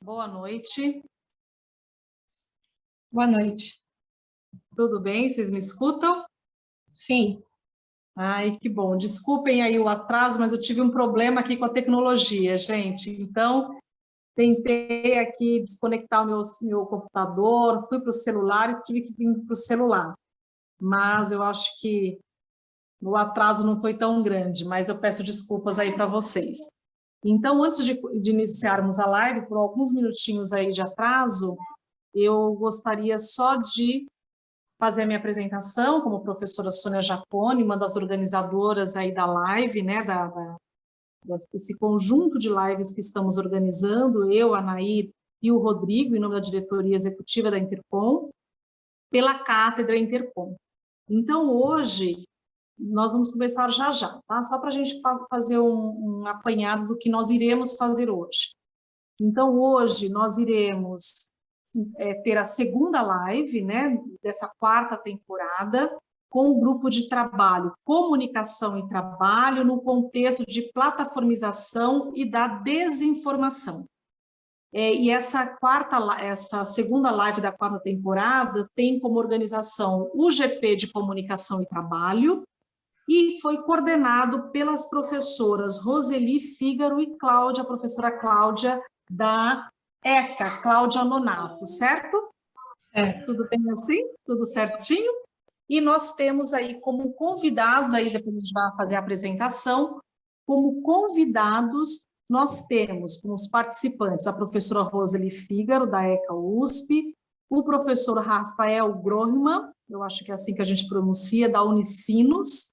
Boa noite. Boa noite. Tudo bem? Vocês me escutam? Sim. Ai, que bom. Desculpem aí o atraso, mas eu tive um problema aqui com a tecnologia, gente. Então, tentei aqui desconectar o meu computador, fui para o celular e tive que vir para o celular. Mas eu acho que o atraso não foi tão grande, mas eu peço desculpas aí para vocês. Então, antes de iniciarmos a live, por alguns minutinhos aí de atraso, eu gostaria só de fazer a minha apresentação como professora Sônia Japone, uma das organizadoras aí da live, né, desse conjunto de lives que estamos organizando, eu, a Nair e o Rodrigo, em nome da diretoria executiva da Intercom, pela Cátedra Intercom. Então, hoje, nós vamos começar já, tá? Só para a gente fazer um apanhado do que nós iremos fazer hoje. Então, hoje, nós iremos ter a segunda live, né, dessa quarta temporada, com o grupo de trabalho Comunicação e Trabalho no contexto de plataformização e da desinformação. E essa segunda live da quarta temporada tem como organização o GP de Comunicação e Trabalho e foi coordenado pelas professoras Roseli Fígaro e Cláudia, a professora Cláudia da ECA, Cláudia Nonato, certo? Tudo bem assim? Tudo certinho? E nós temos aí como convidados, aí depois a gente vai fazer a apresentação, como convidados nós temos como os participantes a professora Roseli Fígaro, da ECA USP, o professor Rafael Grohmann, eu acho que é assim que a gente pronuncia, da Unicinos,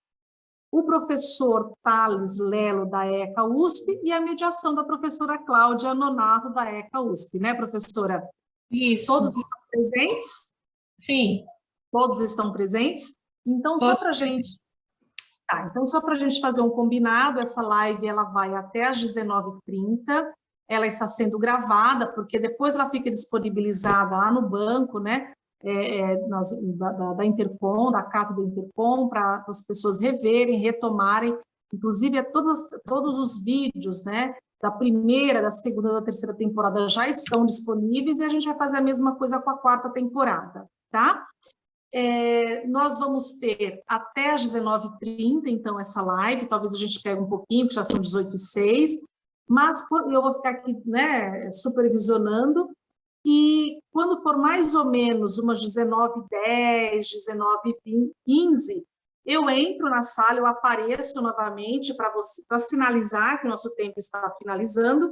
o professor Thales Lelo, da ECA USP, e a mediação da professora Cláudia Nonato, da ECA USP, né, professora? Isso. Todos estão presentes? Sim. Todos estão presentes? Então, só para a gente... Tá, então, só para a gente fazer um combinado, essa live ela vai até às 19h30, ela está sendo gravada, porque depois ela fica disponibilizada lá no banco, né, da Intercom, da Cátedra Intercom, para as pessoas reverem, retomarem, inclusive todos os vídeos, né, da primeira, da segunda, da terceira temporada já estão disponíveis e a gente vai fazer a mesma coisa com a quarta temporada, tá? Nós vamos ter até às 19h30, então, essa live, talvez a gente pegue um pouquinho, porque já são 18h06, mas eu vou ficar aqui, né, supervisionando, e quando for mais ou menos umas 19h10, 19h15, eu entro na sala, eu apareço novamente para sinalizar que o nosso tempo está finalizando,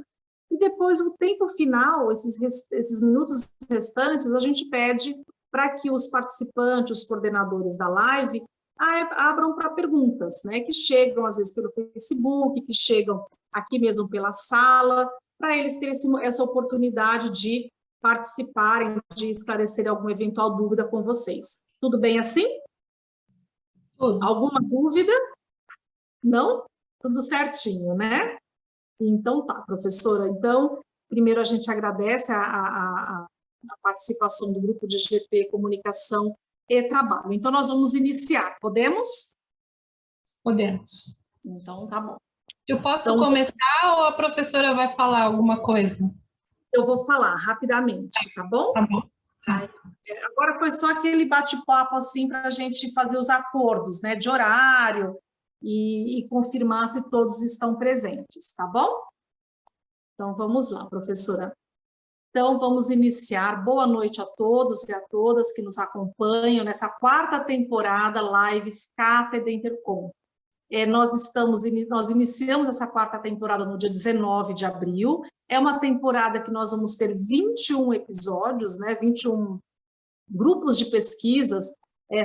e depois, o tempo final, esses minutos restantes, a gente pede para que os participantes, os coordenadores da live, abram para perguntas, né, que chegam, às vezes, pelo Facebook, que chegam aqui mesmo pela sala, para eles terem essa oportunidade de participarem, de esclarecer alguma eventual dúvida com vocês. Tudo bem assim? Tudo. Alguma dúvida? Não? Tudo certinho, né? Então tá, professora. Então, primeiro a gente agradece a participação do grupo de GP Comunicação e Trabalho. Então, nós vamos iniciar. Podemos? Podemos. Então, tá bom. Eu posso começar ou a professora vai falar alguma coisa? Eu vou falar rapidamente, tá bom? Tá bom. Tá. Agora foi só aquele bate-papo assim para a gente fazer os acordos, né, de horário e confirmar se todos estão presentes, tá bom? Então, vamos lá, professora. Então, vamos iniciar. Boa noite a todos e a todas que nos acompanham nessa quarta temporada Lives Cátedra Intercom. Nós iniciamos essa quarta temporada no dia 19 de abril. É uma temporada que nós vamos ter 21 episódios, né, 21 grupos de pesquisas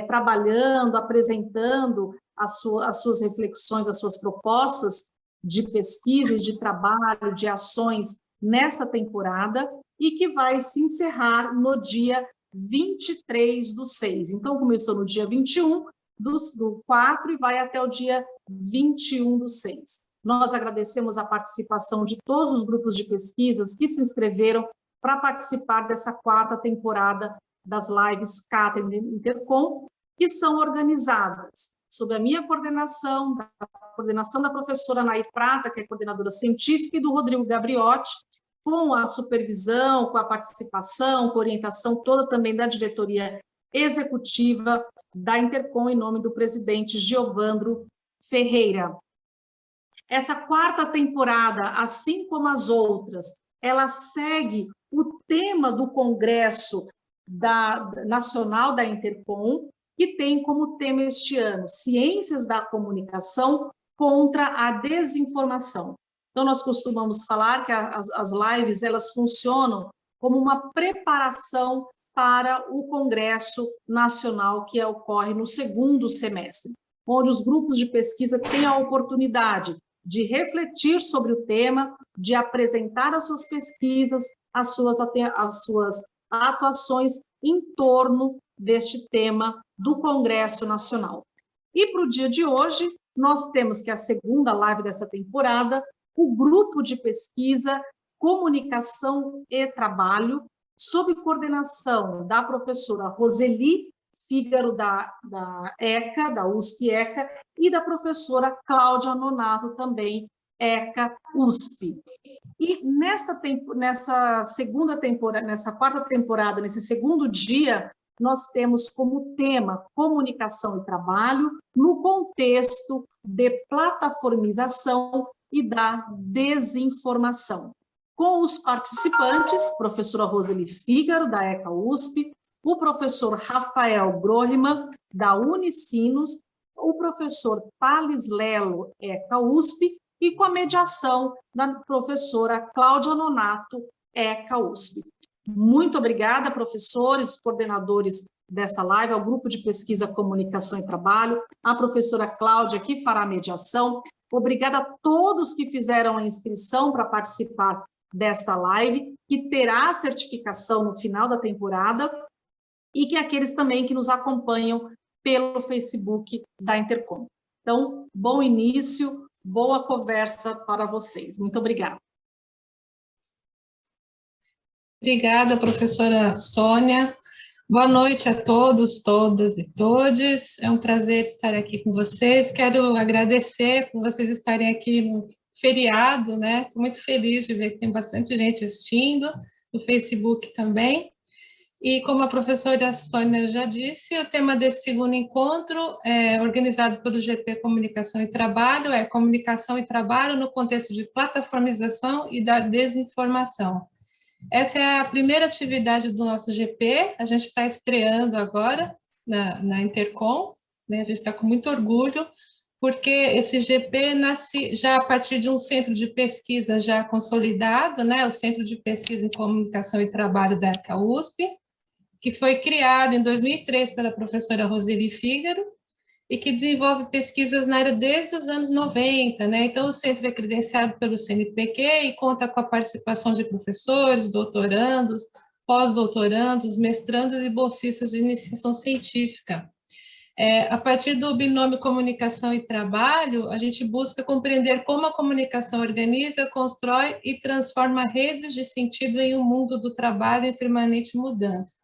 trabalhando, apresentando as suas reflexões, as suas propostas de pesquisa e de trabalho, de ações nesta temporada, e que vai se encerrar no dia 23/6. Então, começou no dia 21 do 4 e vai até o dia 21/6. Nós agradecemos a participação de todos os grupos de pesquisas que se inscreveram para participar dessa quarta temporada das lives Cátedra Intercom, que são organizadas sob a minha coordenação, da coordenação da professora Nair Prata, que é coordenadora científica, e do Rodrigo Gabriotti, com a supervisão, com a participação, com a orientação toda também da diretoria executiva da Intercom, em nome do presidente Giovandro Ferreira. Essa quarta temporada, assim como as outras, ela segue o tema do Congresso Nacional da Intercom, que tem como tema este ano Ciências da Comunicação contra a Desinformação. Então, nós costumamos falar que as lives elas funcionam como uma preparação para o Congresso Nacional que ocorre no segundo semestre, onde os grupos de pesquisa têm a oportunidade de refletir sobre o tema, de apresentar as suas pesquisas, as suas atuações em torno deste tema do Congresso Nacional. E para o dia de hoje, nós temos que a segunda live dessa temporada, o grupo de pesquisa Comunicação e Trabalho, sob coordenação da professora Roseli Fígaro, da ECA, da USP-ECA, e da professora Cláudia Nonato, também ECA-USP. E nessa segunda temporada, nessa quarta temporada, nesse segundo dia, nós temos como tema comunicação e trabalho no contexto de plataformização e da desinformação. Com os participantes, professora Roseli Fígaro, da ECA-USP, o professor Rafael Grohmann, da Unicinos, o professor Thales Lelo, ECA-USP, e com a mediação da professora Cláudia Nonato, ECA-USP. Muito obrigada, professores, coordenadores desta live, ao grupo de pesquisa Comunicação e Trabalho, a professora Cláudia, que fará a mediação. Obrigada a todos que fizeram a inscrição para participar desta live, que terá a certificação no final da temporada, e que aqueles também que nos acompanham pelo Facebook da Intercom. Então, bom início, boa conversa para vocês. Muito obrigada. Obrigada, professora Sônia. Boa noite a todos, todas e todes. É um prazer estar aqui com vocês. Quero agradecer por vocês estarem aqui no feriado, né? Estou muito feliz de ver que tem bastante gente assistindo, no Facebook também. E como a professora Sônia já disse, o tema desse segundo encontro é organizado pelo GP Comunicação e Trabalho, é Comunicação e Trabalho no contexto de plataformização e da desinformação. Essa é a primeira atividade do nosso GP, a gente está estreando agora na Intercom, né? A gente está com muito orgulho, porque esse GP nasce já a partir de um centro de pesquisa já consolidado, né? O Centro de Pesquisa em Comunicação e Trabalho da ECA-USP, que foi criado em 2003 pela professora Roseli Fígaro, e que desenvolve pesquisas na área desde os anos 90, né? Então, o centro é credenciado pelo CNPq e conta com a participação de professores, doutorandos, pós-doutorandos, mestrandos e bolsistas de iniciação científica. A partir do binômio comunicação e trabalho, a gente busca compreender como a comunicação organiza, constrói e transforma redes de sentido em um mundo do trabalho em permanente mudança.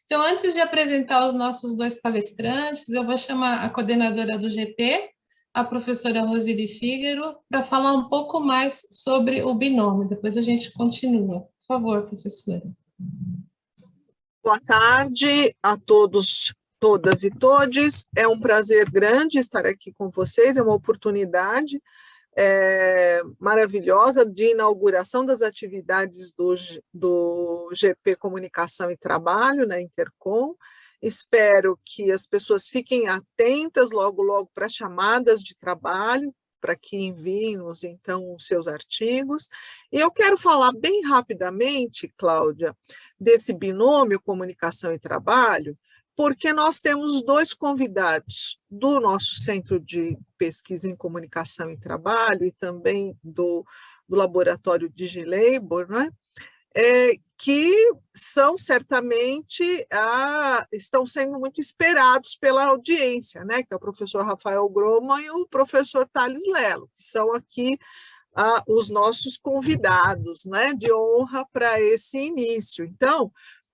Então, antes de apresentar os nossos dois palestrantes, eu vou chamar a coordenadora do GP, a professora Roseli Fígaro, para falar um pouco mais sobre o binômio. Depois a gente continua. Por favor, professora. Boa tarde a todos, todas e todes. É um prazer grande estar aqui com vocês, é uma oportunidade maravilhosa de inauguração das atividades do GP Comunicação e Trabalho na Intercom. Espero que as pessoas fiquem atentas logo para chamadas de trabalho, para que enviem-nos, então, os seus artigos. E eu quero falar bem rapidamente, Cláudia, desse binômio Comunicação e Trabalho, porque nós temos dois convidados do nosso Centro de Pesquisa em Comunicação e Trabalho e também do Laboratório DigiLabor, né? Que são certamente, estão sendo muito esperados pela audiência, né? Que é o professor Rafael Grohmann e o professor Thales Lelo, que são aqui os nossos convidados, né? De honra para esse início. Então,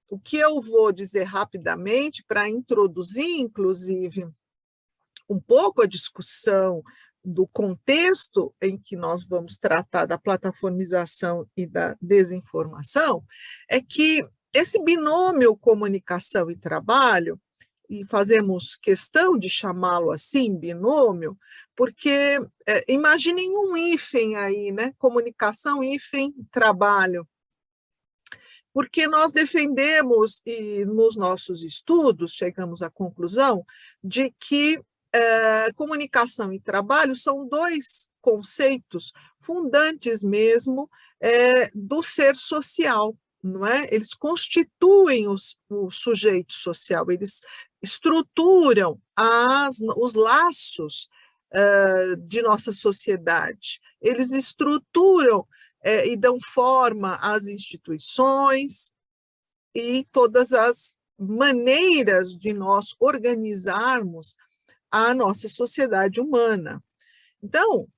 o que eu vou dizer rapidamente, para introduzir, inclusive, um pouco a discussão do contexto em que nós vamos tratar da plataformização e da desinformação, é que esse binômio comunicação e trabalho, e fazemos questão de chamá-lo assim, binômio, porque imaginem um hífen aí, né? Comunicação, hífen, trabalho. Porque nós defendemos, e nos nossos estudos chegamos à conclusão de que comunicação e trabalho são dois conceitos fundantes mesmo do ser social, não é? Eles constituem o sujeito social, eles estruturam os laços de nossa sociedade, eles estruturam e dão forma às instituições e todas as maneiras de nós organizarmos a nossa sociedade humana. Então,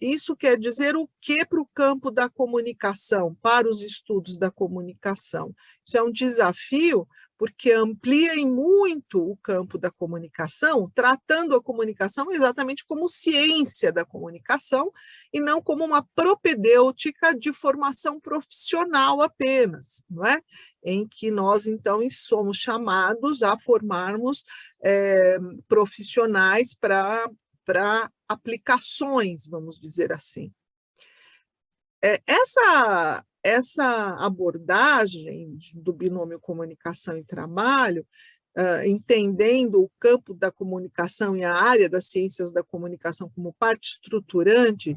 isso quer dizer o que para o campo da comunicação, para os estudos da comunicação? Isso é um desafio, porque amplia em muito o campo da comunicação, tratando a comunicação exatamente como ciência da comunicação e não como uma propedêutica de formação profissional apenas, não é? Em que nós, então, somos chamados a formarmos profissionais para aplicações, vamos dizer assim. Essa abordagem do binômio comunicação e trabalho, entendendo o campo da comunicação e a área das ciências da comunicação como parte estruturante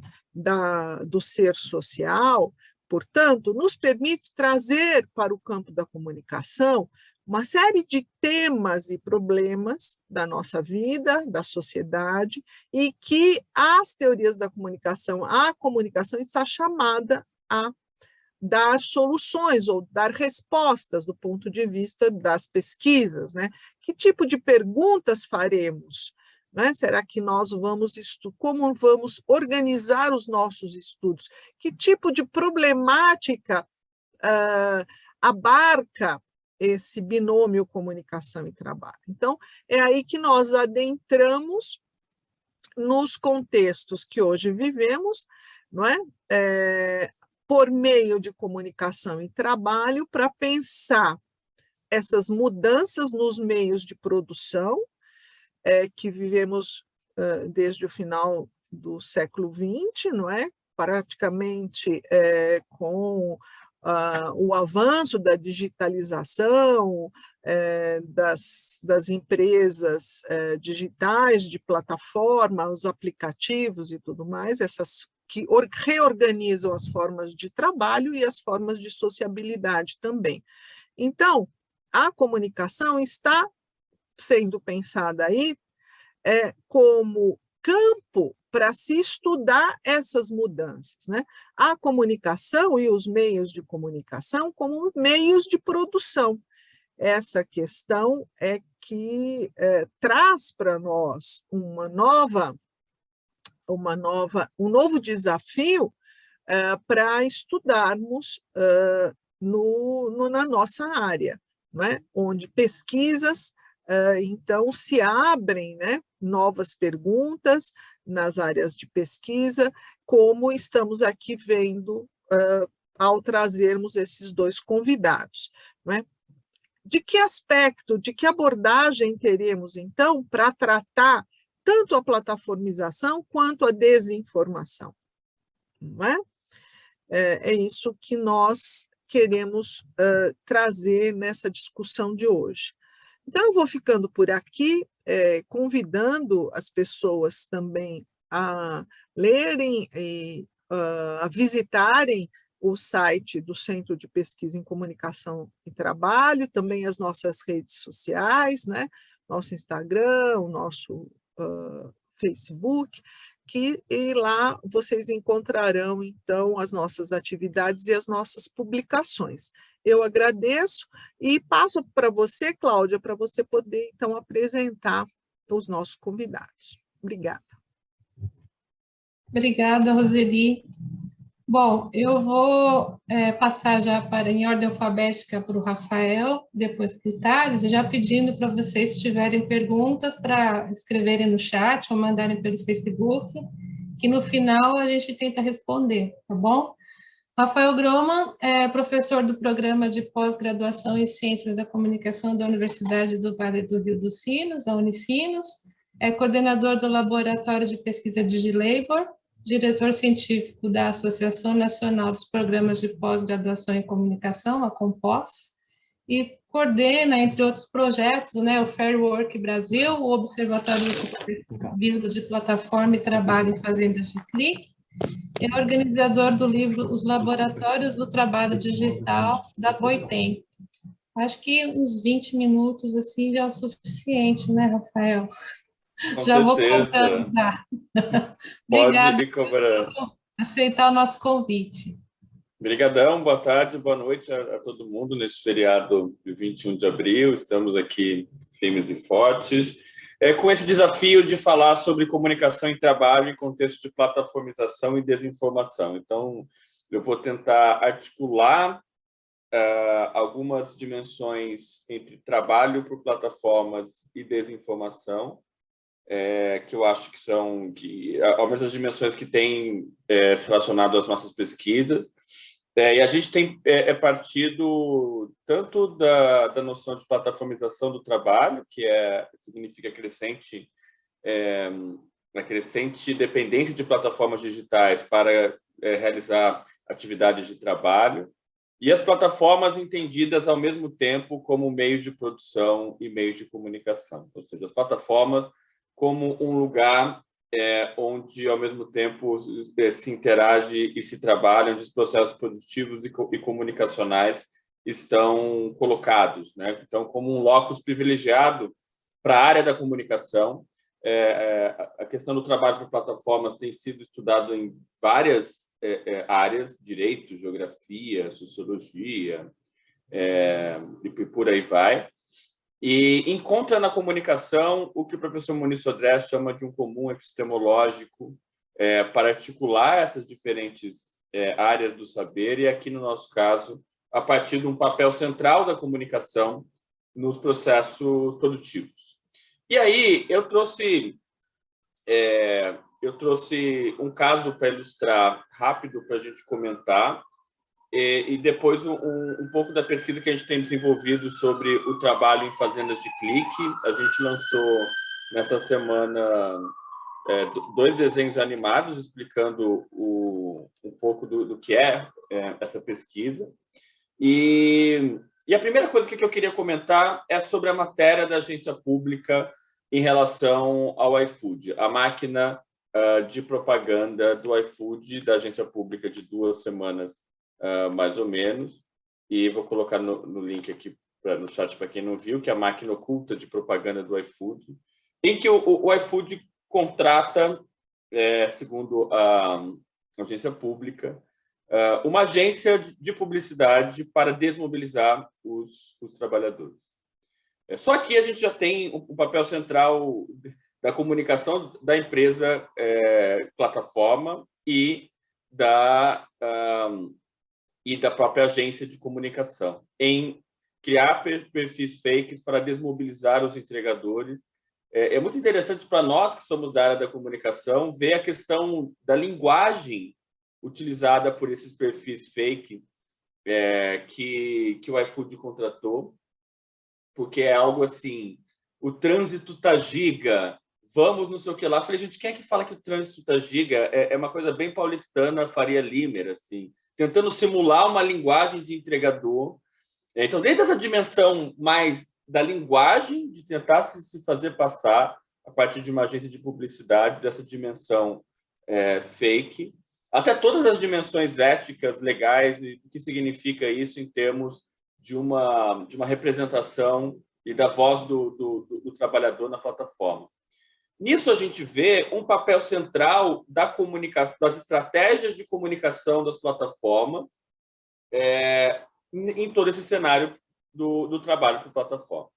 do ser social, portanto, nos permite trazer para o campo da comunicação uma série de temas e problemas da nossa vida, da sociedade, e que as teorias da comunicação, a comunicação está chamada a dar soluções ou dar respostas do ponto de vista das pesquisas, né? Que tipo de perguntas faremos? Né? Será que nós como vamos organizar os nossos estudos? Que tipo de problemática abarca esse binômio comunicação e trabalho? Então, é aí que nós adentramos nos contextos que hoje vivemos, não é? Por meio de comunicação e trabalho, para pensar essas mudanças nos meios de produção que vivemos desde o final do século XX, não é? Praticamente com o avanço da digitalização, das empresas digitais, de plataforma, os aplicativos e tudo mais, essas que reorganizam as formas de trabalho e as formas de sociabilidade também. Então, a comunicação está sendo pensada aí como campo para se estudar essas mudanças, né? A comunicação e os meios de comunicação como meios de produção. Essa questão é que traz para nós um novo desafio para estudarmos na nossa área, não é? Onde pesquisas então se abrem, né, novas perguntas nas áreas de pesquisa, como estamos aqui vendo ao trazermos esses dois convidados, não é? De que aspecto, de que abordagem teremos, então, para tratar tanto a quanto a desinformação, não é? É isso que nós queremos trazer nessa discussão de hoje. Então, eu vou ficando por aqui, convidando as pessoas também a lerem e a visitarem o site do Centro de Pesquisa em Comunicação e Trabalho, também as nossas redes sociais, né? Nosso Instagram, o nosso Facebook, e lá vocês encontrarão, então, as nossas atividades e as nossas publicações. Eu agradeço e passo para você, Cláudia, para você poder, então, apresentar os nossos convidados. Obrigada. Obrigada, Roseli. Bom, eu vou passar já em ordem alfabética para o Rafael, depois para o Thales, já pedindo para vocês, se tiverem perguntas, para escreverem no chat ou mandarem pelo Facebook, que no final a gente tenta responder, tá bom? Rafael Groman é professor do Programa de Pós-Graduação em Ciências da Comunicação da Universidade do Vale do Rio dos Sinos, a Unicinos, é coordenador do Laboratório de Pesquisa DigiLabor, diretor científico da Associação Nacional dos Programas de Pós-Graduação em Comunicação, a Compos, e coordena, entre outros projetos, né, o Fair Work Brasil, o Observatório Visgo de Plataforma e Trabalho em Fazendas de Clique, é organizador do livro Os Laboratórios do Trabalho Digital, da Boitempo. Acho que uns 20 minutos assim já é o suficiente, né, Rafael? Com já certeza. Vou contando já. Pode ir cobrando. Por aceitar o nosso convite. Obrigadão, boa tarde, boa noite a todo mundo nesse feriado de 21 de abril. Estamos aqui firmes e fortes, com esse desafio de falar sobre comunicação em trabalho em contexto de plataformização e desinformação. Então, eu vou tentar articular algumas dimensões entre trabalho por plataformas e desinformação, que eu acho que são algumas das dimensões que têm se relacionado às nossas pesquisas. E a gente tem partido tanto da noção de plataformização do trabalho, que significa a crescente dependência de plataformas digitais para realizar atividades de trabalho, e as plataformas entendidas ao mesmo tempo como meios de produção e meios de comunicação, ou seja, as plataformas como um lugar onde, ao mesmo tempo, se interage e se trabalha, onde os processos produtivos e comunicacionais estão colocados, né? Então, como um locus privilegiado para a área da comunicação. A questão do trabalho por plataformas tem sido estudado em várias áreas, direito, geografia, sociologia, e por aí vai. E encontra na comunicação o que o professor Muniz Sodré chama de um comum epistemológico para articular essas diferentes áreas do saber, e aqui, no nosso caso, a partir de um papel central da comunicação nos processos produtivos. E aí, eu trouxe um caso para ilustrar rápido, para a gente comentar, e depois um pouco da pesquisa que a gente tem desenvolvido sobre o trabalho em fazendas de clique. A gente lançou, nessa semana, 2 desenhos animados explicando um pouco do que essa pesquisa. E a primeira coisa que eu queria comentar é sobre a matéria da agência pública em relação ao iFood, a máquina de propaganda do iFood, da agência pública, de 2 semanas, mais ou menos, e vou colocar no link aqui no chat para quem não viu, que é a máquina oculta de propaganda do iFood, em que o iFood contrata, segundo a agência pública, uma agência de publicidade para desmobilizar os trabalhadores. Só que a gente já tem o papel central da comunicação da empresa plataforma e da própria agência de comunicação, em criar perfis fakes para desmobilizar os entregadores. É muito interessante para nós, que somos da área da comunicação, ver a questão da linguagem utilizada por esses perfis fake que o iFood contratou, porque é algo assim, o trânsito tá giga, vamos não sei o que lá. Eu falei, gente, quem é que fala que o trânsito tá giga? É uma coisa bem paulistana, Faria Limer, assim, tentando simular uma linguagem de entregador. Então, desde essa dimensão mais da linguagem, de tentar se fazer passar a partir de uma agência de publicidade, dessa dimensão fake, até todas as dimensões éticas, legais, e o que significa isso em termos de uma representação e da voz do trabalhador na plataforma. Nisso, a gente vê um papel central da comunicação, das estratégias de comunicação das plataformas em todo esse cenário do trabalho por plataforma.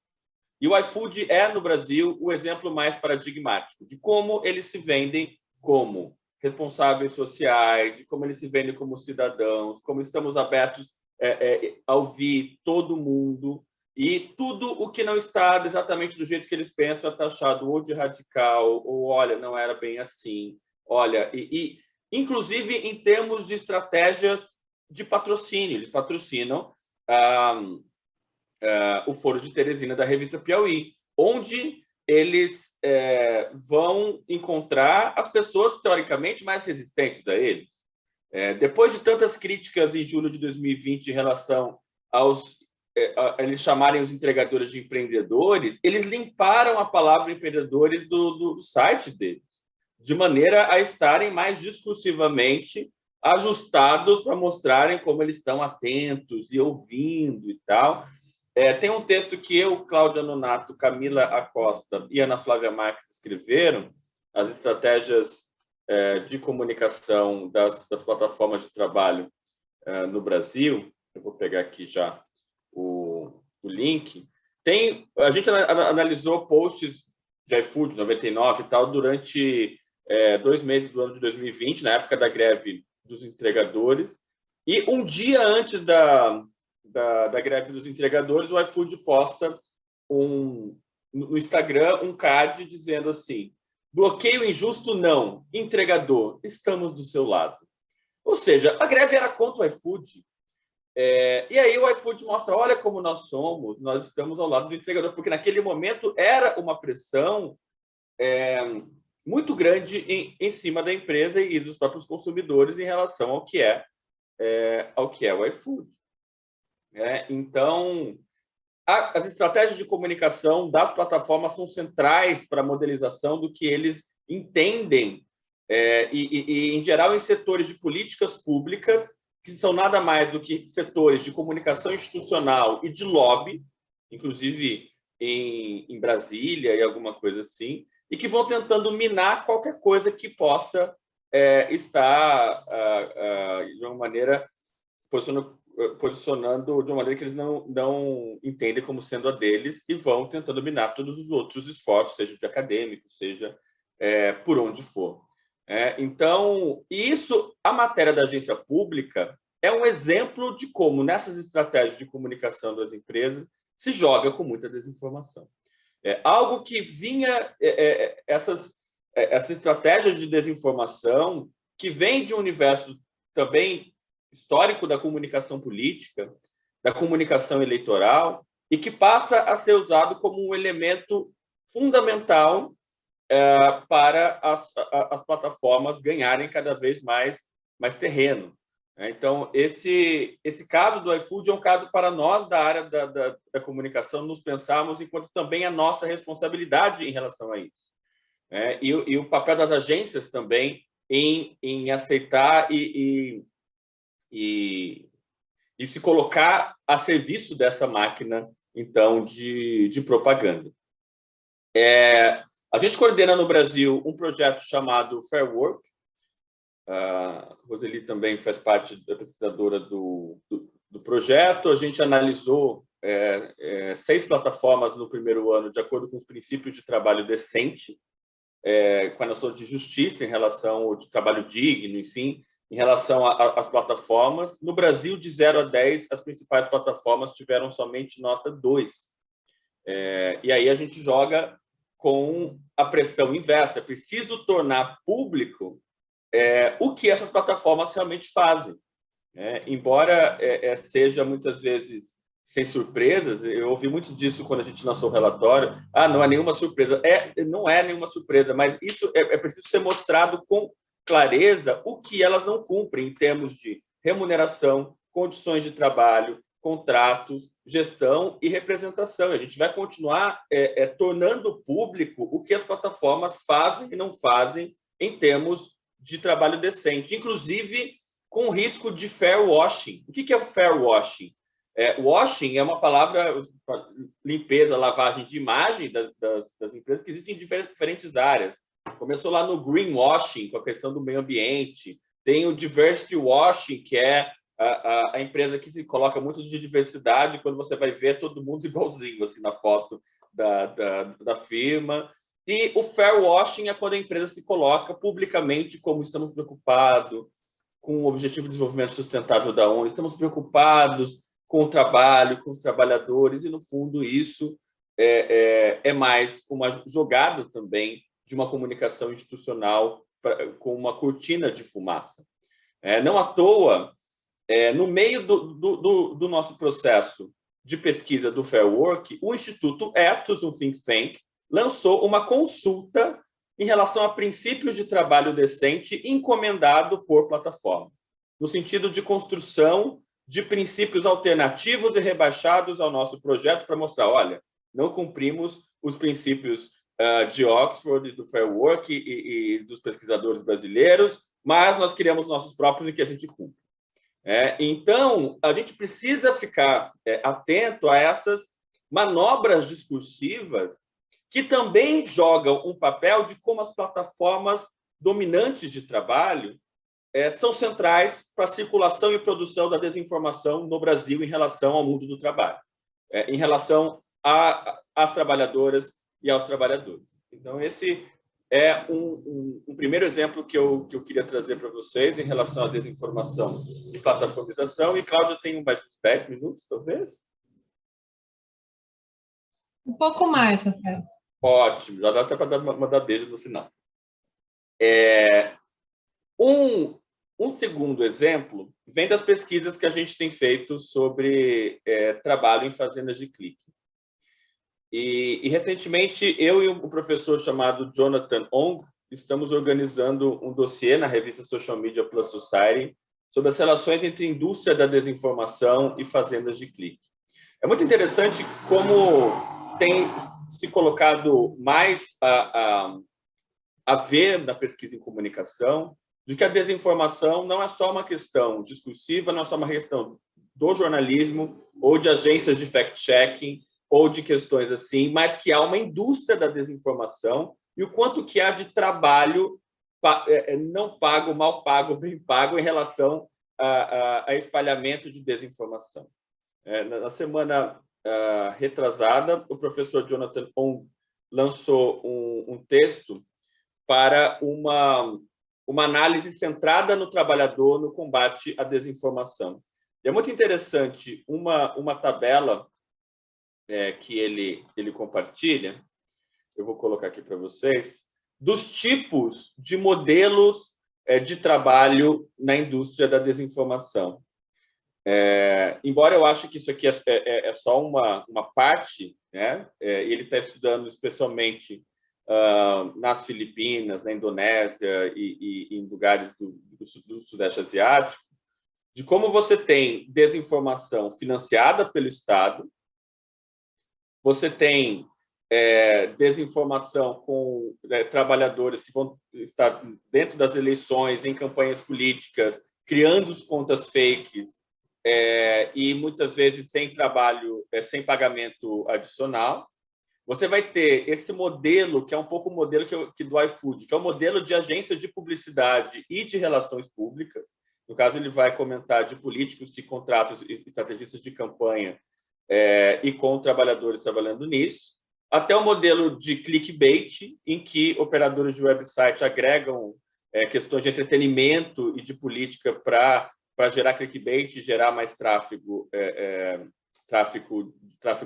E o iFood no Brasil, o exemplo mais paradigmático de como eles se vendem como responsáveis sociais, de como eles se vendem como cidadãos, como estamos abertos a ouvir todo mundo, e tudo o que não está exatamente do jeito que eles pensam é taxado ou de radical, ou olha, não era bem assim, Olha, inclusive em termos de estratégias de patrocínio, eles patrocinam o Foro de Teresina da revista Piauí, onde eles vão encontrar as pessoas, teoricamente, mais resistentes a eles. Depois de tantas críticas em julho de 2020 em relação a eles chamarem os entregadores de empreendedores, eles limparam a palavra empreendedores do site deles, de maneira a estarem mais discursivamente ajustados para mostrarem como eles estão atentos e ouvindo e tal. Tem um texto que eu, Cláudia Nonato, Camila Acosta e Ana Flávia Marques escreveram, as estratégias de comunicação das plataformas de trabalho no Brasil. Eu vou pegar aqui já o link. A gente analisou posts de iFood 99 e tal durante 2 meses do ano de 2020, na época da greve dos entregadores, e um dia antes da greve dos entregadores, o iFood posta no Instagram um card dizendo assim: bloqueio injusto não, entregador, estamos do seu lado. Ou seja, a greve era contra o iFood. E aí o iFood mostra, olha como nós somos, nós estamos ao lado do entregador, porque naquele momento era uma pressão muito grande em cima da empresa e dos próprios consumidores em relação ao que é o iFood. Então, as estratégias de comunicação das plataformas são centrais para a modelização do que eles entendem, e em geral, em setores de políticas públicas, que são nada mais do que setores de comunicação institucional e de lobby, inclusive em Brasília e alguma coisa assim, e que vão tentando minar qualquer coisa que possa estar, de uma maneira, posicionando de uma maneira que eles não entendem como sendo a deles, e vão tentando minar todos os outros esforços, seja de acadêmicos, seja por onde for. Então, a matéria da agência pública é um exemplo de como, nessas estratégias de comunicação das empresas, se joga com muita desinformação. Algo que vinha, essas estratégias de desinformação, que vem de um universo também histórico da comunicação política, da comunicação eleitoral, e que passa a ser usado como um elemento fundamental para as plataformas ganharem cada vez mais terreno. Então, esse caso do iFood é um caso para nós da área da comunicação nos pensarmos enquanto também a nossa responsabilidade em relação a isso. E o papel das agências também em aceitar e se colocar a serviço dessa máquina, então, de propaganda. A gente coordena no Brasil um projeto chamado Fair Work. A Roseli também faz parte da pesquisadora do projeto. A gente analisou 6 plataformas no primeiro ano, de acordo com os princípios de trabalho decente, com a noção de justiça em relação ao trabalho digno, enfim, em relação às plataformas. No Brasil, de 0 a 10, as principais plataformas tiveram somente nota 2. E aí a gente joga com a pressão inversa. É preciso tornar público o que essas plataformas realmente fazem. Embora seja muitas vezes sem surpresas, eu ouvi muito disso quando a gente lançou o relatório. Não é nenhuma surpresa. Não é nenhuma surpresa, mas isso é preciso ser mostrado com clareza o que elas não cumprem em termos de remuneração, condições de trabalho, contratos, gestão e representação. A gente vai continuar tornando público o que as plataformas fazem e não fazem em termos de trabalho decente, inclusive com risco de fair washing. O que é o fair washing? Washing é uma palavra, limpeza, lavagem de imagem das empresas, que existem em diferentes áreas. Começou lá no greenwashing, com a questão do meio ambiente. Tem o diversity washing, que é a empresa que se coloca muito de diversidade, quando você vai ver todo mundo igualzinho assim, na foto da firma. E o fair washing é quando a empresa se coloca publicamente como estamos preocupados com o Objetivo de Desenvolvimento Sustentável da ONU, estamos preocupados com o trabalho, com os trabalhadores, e, no fundo, isso é mais uma jogada também de uma comunicação institucional com uma cortina de fumaça. Não à toa, no meio do nosso processo de pesquisa do Fair Work, o Instituto Ethos, um think tank, lançou uma consulta em relação a princípios de trabalho decente encomendado por plataformas, no sentido de construção de princípios alternativos e rebaixados ao nosso projeto para mostrar, olha, não cumprimos os princípios de Oxford, do Fair Work e dos pesquisadores brasileiros, mas nós criamos nossos próprios e que a gente cumpre. Então, a gente precisa ficar atento a essas manobras discursivas que também jogam um papel de como as plataformas dominantes de trabalho são centrais para a circulação e produção da desinformação no Brasil em relação ao mundo do trabalho, em relação às trabalhadoras e aos trabalhadores. Então, esse é um primeiro exemplo que eu queria trazer para vocês em relação à desinformação e plataformização. E, Cláudia, tem mais 10 minutos, talvez? Um pouco mais, Rafael. Ótimo, já dá até para mandar beijo no final. Um segundo exemplo vem das pesquisas que a gente tem feito sobre trabalho em fazendas de clique. E recentemente, eu e um professor chamado Jonathan Ong estamos organizando um dossiê na revista Social Media Plus Society sobre as relações entre indústria da desinformação e fazendas de clique. É muito interessante como tem se colocado mais a ver na pesquisa em comunicação de que a desinformação não é só uma questão discursiva, não é só uma questão do jornalismo ou de agências de fact-checking ou de questões assim, mas que há uma indústria da desinformação e o quanto que há de trabalho não pago, mal pago, bem pago em relação a espalhamento de desinformação. Na semana retrasada, o professor Jonathan Ong lançou um texto para uma análise centrada no trabalhador no combate à desinformação. E é muito interessante uma tabela que ele compartilha, eu vou colocar aqui para vocês, dos tipos de modelos de trabalho na indústria da desinformação. Embora eu acho que isso aqui é só uma parte, né? Ele está estudando especialmente nas Filipinas, na Indonésia e em lugares do Sudeste Asiático, de como você tem desinformação financiada pelo Estado, você tem desinformação com trabalhadores que vão estar dentro das eleições, em campanhas políticas, criando contas fakes e muitas vezes sem trabalho, sem pagamento adicional. Você vai ter esse modelo, que é um pouco o modelo que do iFood, que é o modelo de agências de publicidade e de relações públicas. No caso, ele vai comentar de políticos que contratam estrategistas de campanha e com trabalhadores trabalhando nisso, até o modelo de clickbait, em que operadores de website agregam questões de entretenimento e de política para gerar clickbait e gerar mais tráfego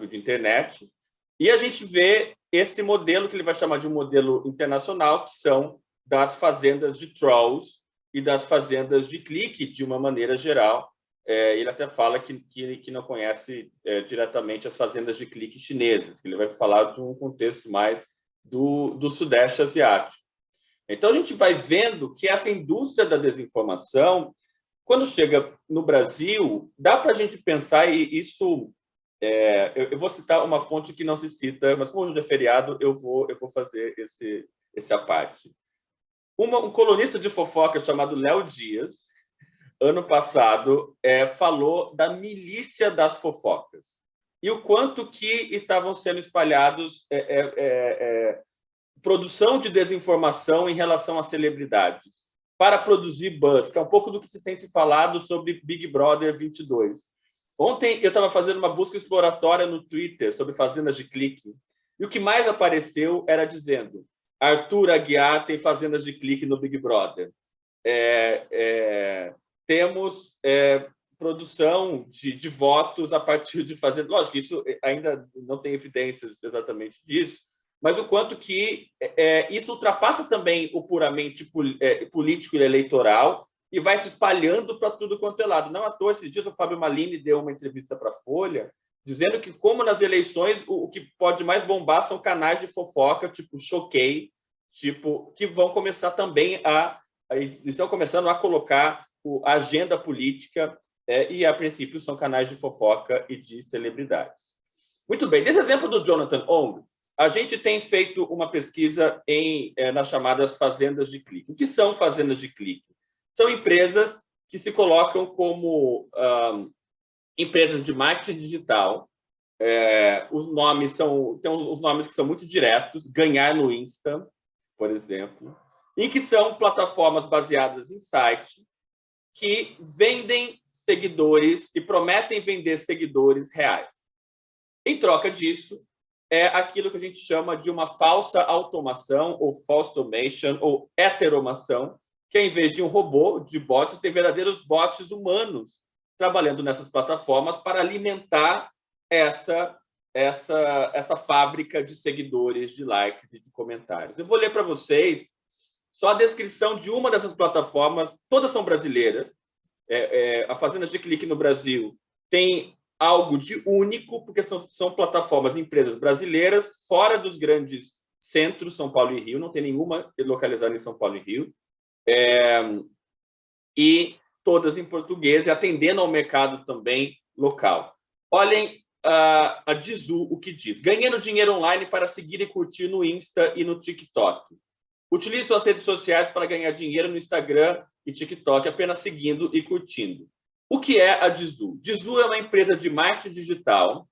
de internet. E a gente vê esse modelo que ele vai chamar de um modelo internacional, que são das fazendas de trolls e das fazendas de clique, de uma maneira geral. Ele até fala que não conhece diretamente as fazendas de clique chinesas, que ele vai falar de um contexto mais do Sudeste Asiático. Então, a gente vai vendo que essa indústria da desinformação, quando chega no Brasil, dá para a gente pensar, e isso... eu vou citar uma fonte que não se cita, mas como hoje é feriado, eu vou fazer esse à parte. Um colunista de fofoca chamado Léo Dias, ano passado, falou da milícia das fofocas e o quanto que estavam sendo espalhados produção de desinformação em relação às celebridades para produzir buzz, que é um pouco do que se tem se falado sobre Big Brother 22. Ontem eu estava fazendo uma busca exploratória no Twitter sobre fazendas de clique e o que mais apareceu era dizendo: Arthur Aguiar tem fazendas de clique no Big Brother. Temos produção de votos a partir de fazendas. Lógico que isso ainda não tem evidências exatamente disso, mas o quanto que isso ultrapassa também o puramente político e eleitoral e vai se espalhando para tudo quanto é lado. Não à toa, esses dias o Fábio Malini deu uma entrevista para a Folha, dizendo que, como nas eleições, o que pode mais bombar são canais de fofoca, tipo Choquei, que vão começar também estão começando a colocar a agenda política, e, a princípio, são canais de fofoca e de celebridades. Muito bem, desse exemplo do Jonathan Ong, a gente tem feito uma pesquisa nas chamadas fazendas de clique. O que são fazendas de clique? São empresas que se colocam como empresas de marketing digital. Os nomes tem os nomes que são muito diretos, Ganhar no Insta, por exemplo, e que são plataformas baseadas em site que vendem seguidores e prometem vender seguidores reais. Em troca disso, é aquilo que a gente chama de uma falsa automação, ou false automation, ou heteromação, que em vez de um robô de bots, tem verdadeiros bots humanos trabalhando nessas plataformas para alimentar essa fábrica de seguidores, de likes e de comentários. Eu vou ler para vocês só a descrição de uma dessas plataformas, todas são brasileiras. A Fazendas de Clique no Brasil tem algo de único, porque são plataformas, empresas brasileiras, fora dos grandes centros, São Paulo e Rio, não tem nenhuma localizada em São Paulo e Rio, e todas em português, e atendendo ao mercado também local. Olhem a Dizu, o que diz: ganhando dinheiro online para seguir e curtir no Insta e no TikTok. Utilizo as redes sociais para ganhar dinheiro no Instagram e TikTok, apenas seguindo e curtindo. O que é a Dizu? Dizu é uma empresa de marketing digital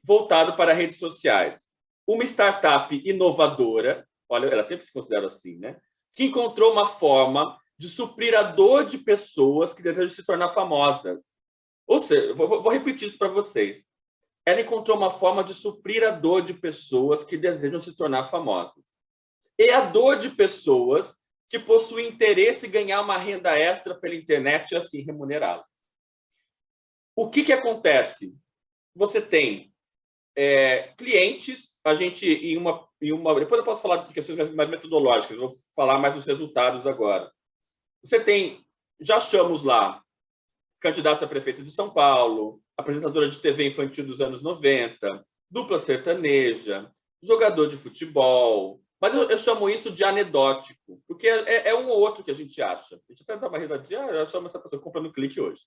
voltado para redes sociais. Uma startup inovadora, olha, ela sempre se considera assim, né? Que encontrou uma forma de suprir a dor de pessoas que desejam se tornar famosas. Ou seja, vou repetir isso para vocês. Ela encontrou uma forma de suprir a dor de pessoas que desejam se tornar famosas. E a dor de pessoas que possuem interesse em ganhar uma renda extra pela internet e assim remunerá-la. O que acontece? Você tem clientes, a gente depois eu posso falar de questões mais metodológicas, vou falar mais dos resultados agora. Você tem, já achamos lá, candidato a prefeito de São Paulo, apresentadora de TV infantil dos anos 90, dupla sertaneja, jogador de futebol, mas eu chamo isso de anedótico, porque é um ou outro que a gente acha. A gente até dá uma risadinha, eu chamo essa pessoa comprando clique hoje.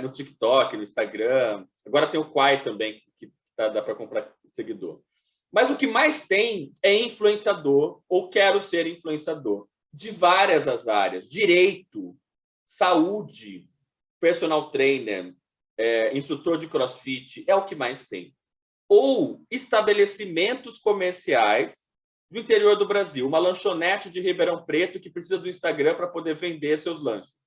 No TikTok, no Instagram, agora tem o Quai também, que dá para comprar seguidor. Mas o que mais tem é influenciador, ou quero ser influenciador, de várias as áreas: direito, saúde, personal trainer, instrutor de crossfit, é o que mais tem. Ou estabelecimentos comerciais do interior do Brasil, uma lanchonete de Ribeirão Preto que precisa do Instagram para poder vender seus lanches.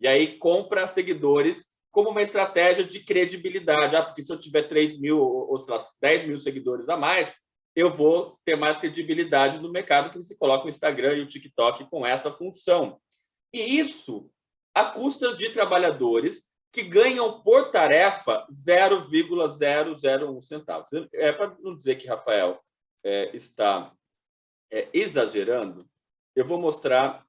E aí compra seguidores como uma estratégia de credibilidade. Porque se eu tiver 3 mil ou sei lá, 10 mil seguidores a mais, eu vou ter mais credibilidade no mercado, que você coloca o Instagram e o TikTok com essa função. E isso a custa de trabalhadores que ganham por tarefa 0,001 centavos. Para não dizer que Rafael está exagerando, eu vou mostrar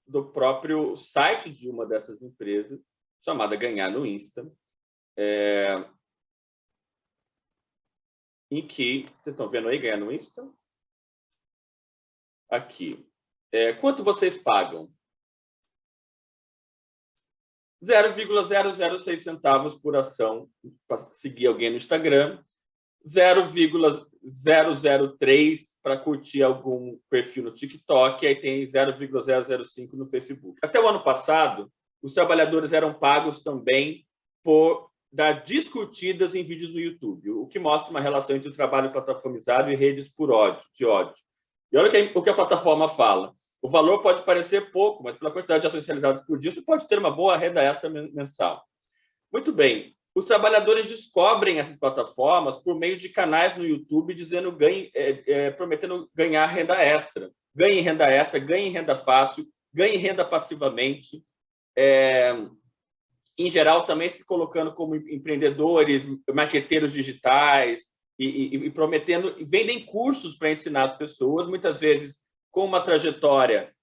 do próprio site de uma dessas empresas, chamada Ganhar no Insta, em que... Vocês estão vendo aí, Ganhar no Insta? Aqui. Quanto vocês pagam? 0,006 centavos por ação para seguir alguém no Instagram, 0,003 para curtir algum perfil no TikTok, e aí tem 0,005 no Facebook. Até o ano passado, os trabalhadores eram pagos também por dar discutidas em vídeos no YouTube, o que mostra uma relação entre o trabalho plataformizado e redes de ódio. E olha o que a plataforma fala. O valor pode parecer pouco, mas pela quantidade de ações realizadas por dia, você pode ter uma boa renda extra mensal. Muito bem. Os trabalhadores descobrem essas plataformas por meio de canais no YouTube dizendo prometendo ganhar renda extra. Ganhem renda extra, ganhem renda fácil, ganhem renda passivamente. Em geral, também se colocando como empreendedores, marqueteiros digitais, e prometendo, vendem cursos para ensinar as pessoas, muitas vezes com uma trajetória,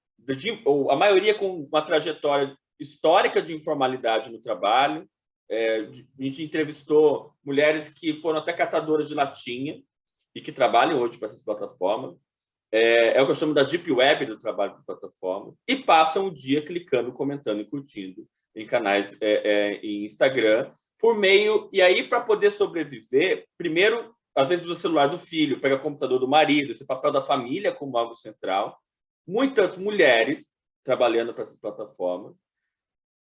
ou a maioria com uma trajetória histórica de informalidade no trabalho. A gente entrevistou mulheres que foram até catadoras de latinha e que trabalham hoje para essas plataformas. É o que eu chamo da deep web do trabalho de plataformas, e passam o dia clicando, comentando e curtindo em canais em Instagram, por meio... E aí, para poder sobreviver, primeiro, às vezes usa o celular do filho, pega o computador do marido, esse papel da família como algo central. Muitas mulheres trabalhando para essas plataformas,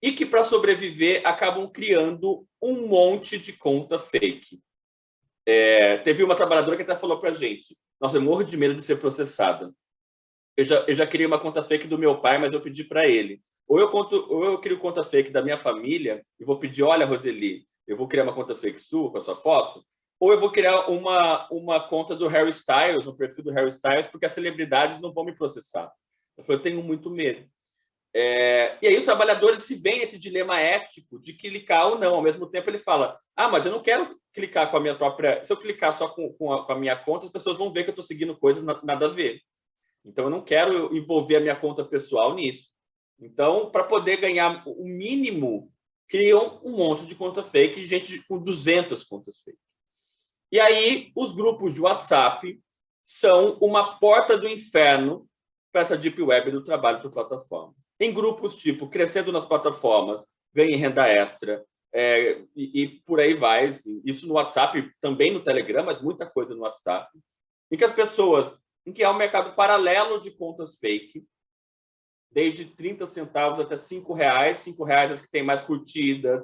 e que, para sobreviver, acabam criando um monte de conta fake. Teve uma trabalhadora que até falou para a gente: nossa, eu morro de medo de ser processada. Eu já criei uma conta fake do meu pai, mas eu pedi para ele. Ou eu crio conta fake da minha família e vou pedir: olha, Roseli, eu vou criar uma conta fake sua com a sua foto. Ou eu vou criar uma conta do Harry Styles, um perfil do Harry Styles, porque as celebridades não vão me processar. Eu tenho muito medo. E aí os trabalhadores se veem nesse dilema ético de clicar ou não. Ao mesmo tempo ele fala: mas eu não quero clicar com a minha própria... Se eu clicar só com a minha conta, as pessoas vão ver que eu estou seguindo coisas nada a ver. Então eu não quero envolver a minha conta pessoal nisso. Então, para poder ganhar o mínimo, criam um monte de conta fake, gente com 200 contas fake. E aí os grupos de WhatsApp são uma porta do inferno para essa deep web do trabalho por plataforma. Em grupos tipo Crescendo nas Plataformas, Ganhe Renda Extra, e por aí vai. Assim. Isso no WhatsApp, também no Telegram, mas muita coisa no WhatsApp. Em que as pessoas... Em que há um mercado paralelo de contas fake, desde 30 centavos até R$5. R$5 as que têm mais curtidas,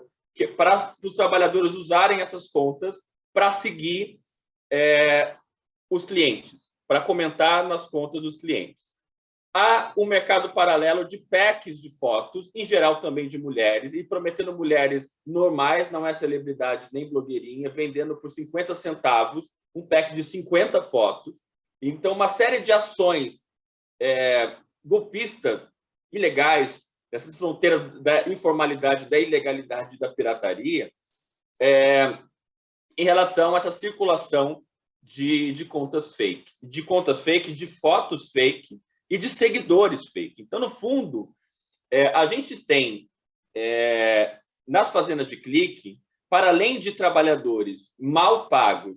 para os trabalhadores usarem essas contas para seguir os clientes, para comentar nas contas dos clientes. Há um mercado paralelo de packs de fotos, em geral também de mulheres, e prometendo mulheres normais, não é celebridade nem blogueirinha, vendendo por 50 centavos um pack de 50 fotos. Então, uma série de ações golpistas, ilegais, nessas fronteiras da informalidade, da ilegalidade e da pirataria, em relação a essa circulação de contas fake, de fotos fake, e de seguidores fake. Então, no fundo, a gente tem, nas fazendas de clique, para além de trabalhadores mal pagos,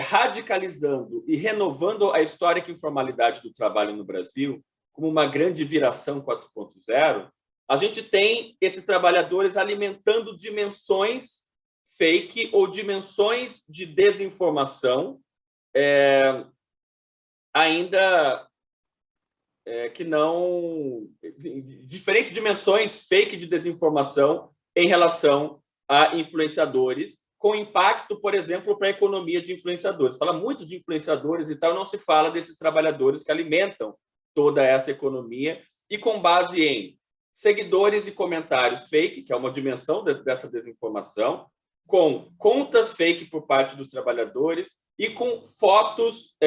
radicalizando e renovando a histórica informalidade do trabalho no Brasil, como uma grande viração 4.0, a gente tem esses trabalhadores alimentando dimensões fake ou dimensões de desinformação, ainda... que não... diferentes dimensões fake de desinformação em relação a influenciadores, com impacto, por exemplo, para a economia de influenciadores. Fala muito de influenciadores e tal, não se fala desses trabalhadores que alimentam toda essa economia, e com base em seguidores e comentários fake, que é uma dimensão dessa desinformação, com contas fake por parte dos trabalhadores e com fotos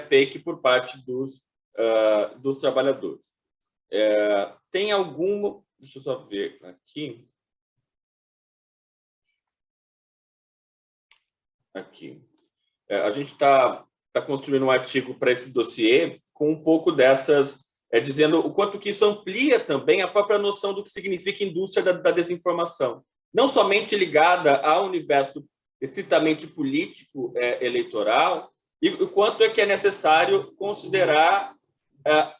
fake por parte dos trabalhadores. Tem alguma... Deixa eu só ver aqui. A gente está construindo um artigo para esse dossiê com um pouco dessas... dizendo o quanto que isso amplia também a própria noção do que significa indústria da desinformação. Não somente ligada ao universo estritamente político eleitoral, e o quanto é que é necessário considerar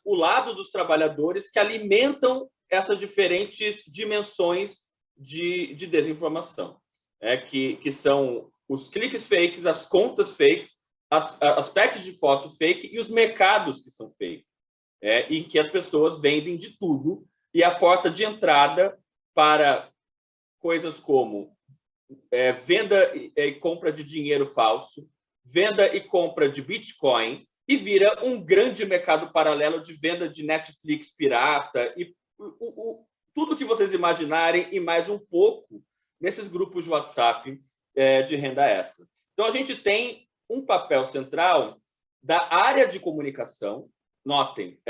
o lado dos trabalhadores que alimentam essas diferentes dimensões de desinformação, que são os cliques fakes, as contas fakes, as packs de foto fake e os mercados que são fake, em que as pessoas vendem de tudo, e a porta de entrada para coisas como venda e compra de dinheiro falso, venda e compra de Bitcoin, e vira um grande mercado paralelo de venda de Netflix pirata e tudo que vocês imaginarem e mais um pouco nesses grupos de WhatsApp de renda extra. Então, a gente tem um papel central da área de comunicação. Notem,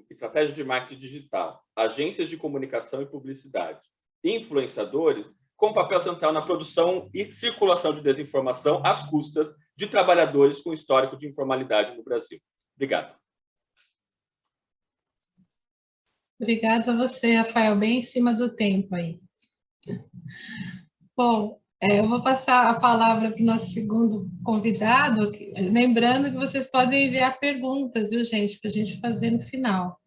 estratégia de marketing digital, agências de comunicação e publicidade, influenciadores, com papel central na produção e circulação de desinformação às custas de trabalhadores com histórico de informalidade no Brasil. Obrigado. Obrigada a você, Rafael, bem em cima do tempo aí. Bom, eu vou passar a palavra para o nosso segundo convidado, lembrando que vocês podem enviar perguntas, viu, gente, para a gente fazer no final.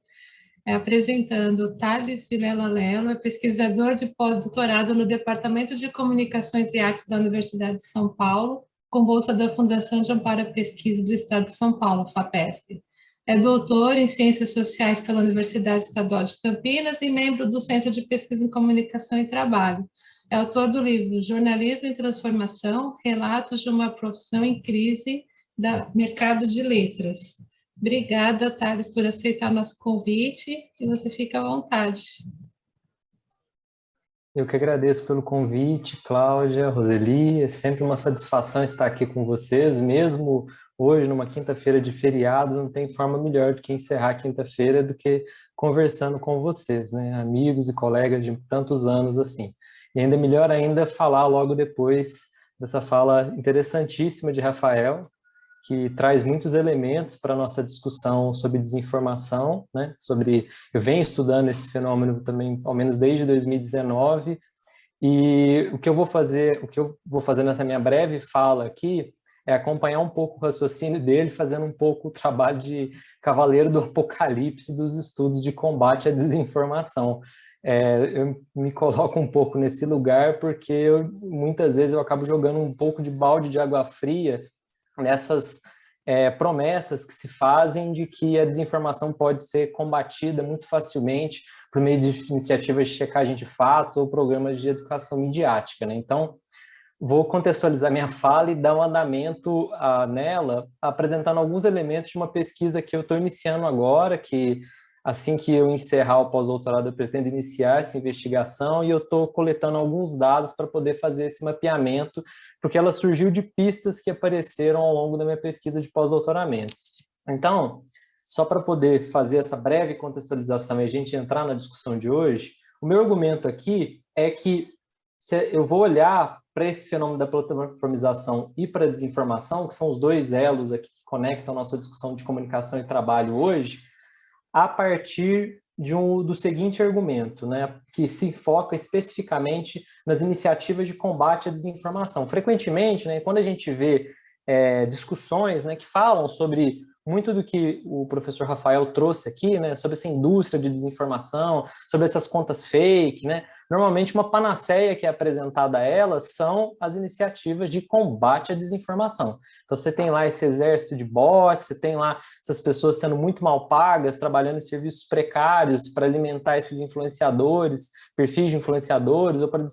Apresentando Thales Vilela Lelo, é pesquisador de pós-doutorado no Departamento de Comunicações e Artes da Universidade de São Paulo, com bolsa da Fundação de Amparo à Pesquisa do Estado de São Paulo, FAPESP. É doutor em Ciências Sociais pela Universidade Estadual de Campinas e membro do Centro de Pesquisa em Comunicação e Trabalho. É autor do livro Jornalismo em Transformação, Relatos de uma Profissão em Crise, da Mercado de Letras. Obrigada, Thales, por aceitar nosso convite, e você fica à vontade. Eu que agradeço pelo convite, Cláudia, Roseli, é sempre uma satisfação estar aqui com vocês, mesmo hoje, numa quinta-feira de feriado, não tem forma melhor do que encerrar a quinta-feira do que conversando com vocês, né? Amigos e colegas de tantos anos assim. E ainda melhor ainda falar logo depois dessa fala interessantíssima de Rafael, que traz muitos elementos para a nossa discussão sobre desinformação, né? Eu venho estudando esse fenômeno também, ao menos desde 2019, e o que eu vou fazer nessa minha breve fala aqui é acompanhar um pouco o raciocínio dele, fazendo um pouco o trabalho de cavaleiro do apocalipse dos estudos de combate à desinformação. Eu me coloco um pouco nesse lugar porque muitas vezes eu acabo jogando um pouco de balde de água fria nessas promessas que se fazem de que a desinformação pode ser combatida muito facilmente por meio de iniciativas de checagem de fatos ou programas de educação midiática, né? Então, vou contextualizar minha fala e dar um andamento nela, apresentando alguns elementos de uma pesquisa que eu estou iniciando agora, que assim que eu encerrar o pós-doutorado eu pretendo iniciar essa investigação, e eu estou coletando alguns dados para poder fazer esse mapeamento, porque ela surgiu de pistas que apareceram ao longo da minha pesquisa de pós-doutoramento. Então, só para poder fazer essa breve contextualização e a gente entrar na discussão de hoje, o meu argumento aqui é que eu vou olhar para esse fenômeno da plataformização e para a desinformação, que são os dois elos aqui que conectam a nossa discussão de comunicação e trabalho hoje, a partir do seguinte argumento, né, que se foca especificamente nas iniciativas de combate à desinformação. Frequentemente, né, quando a gente vê discussões, né, que falam sobre muito do que o professor Rafael trouxe aqui, né, sobre essa indústria de desinformação, sobre essas contas fake, né, normalmente uma panaceia que é apresentada a elas são as iniciativas de combate à desinformação. Então você tem lá esse exército de bots, você tem lá essas pessoas sendo muito mal pagas, trabalhando em serviços precários para alimentar esses influenciadores, perfis de influenciadores, ou para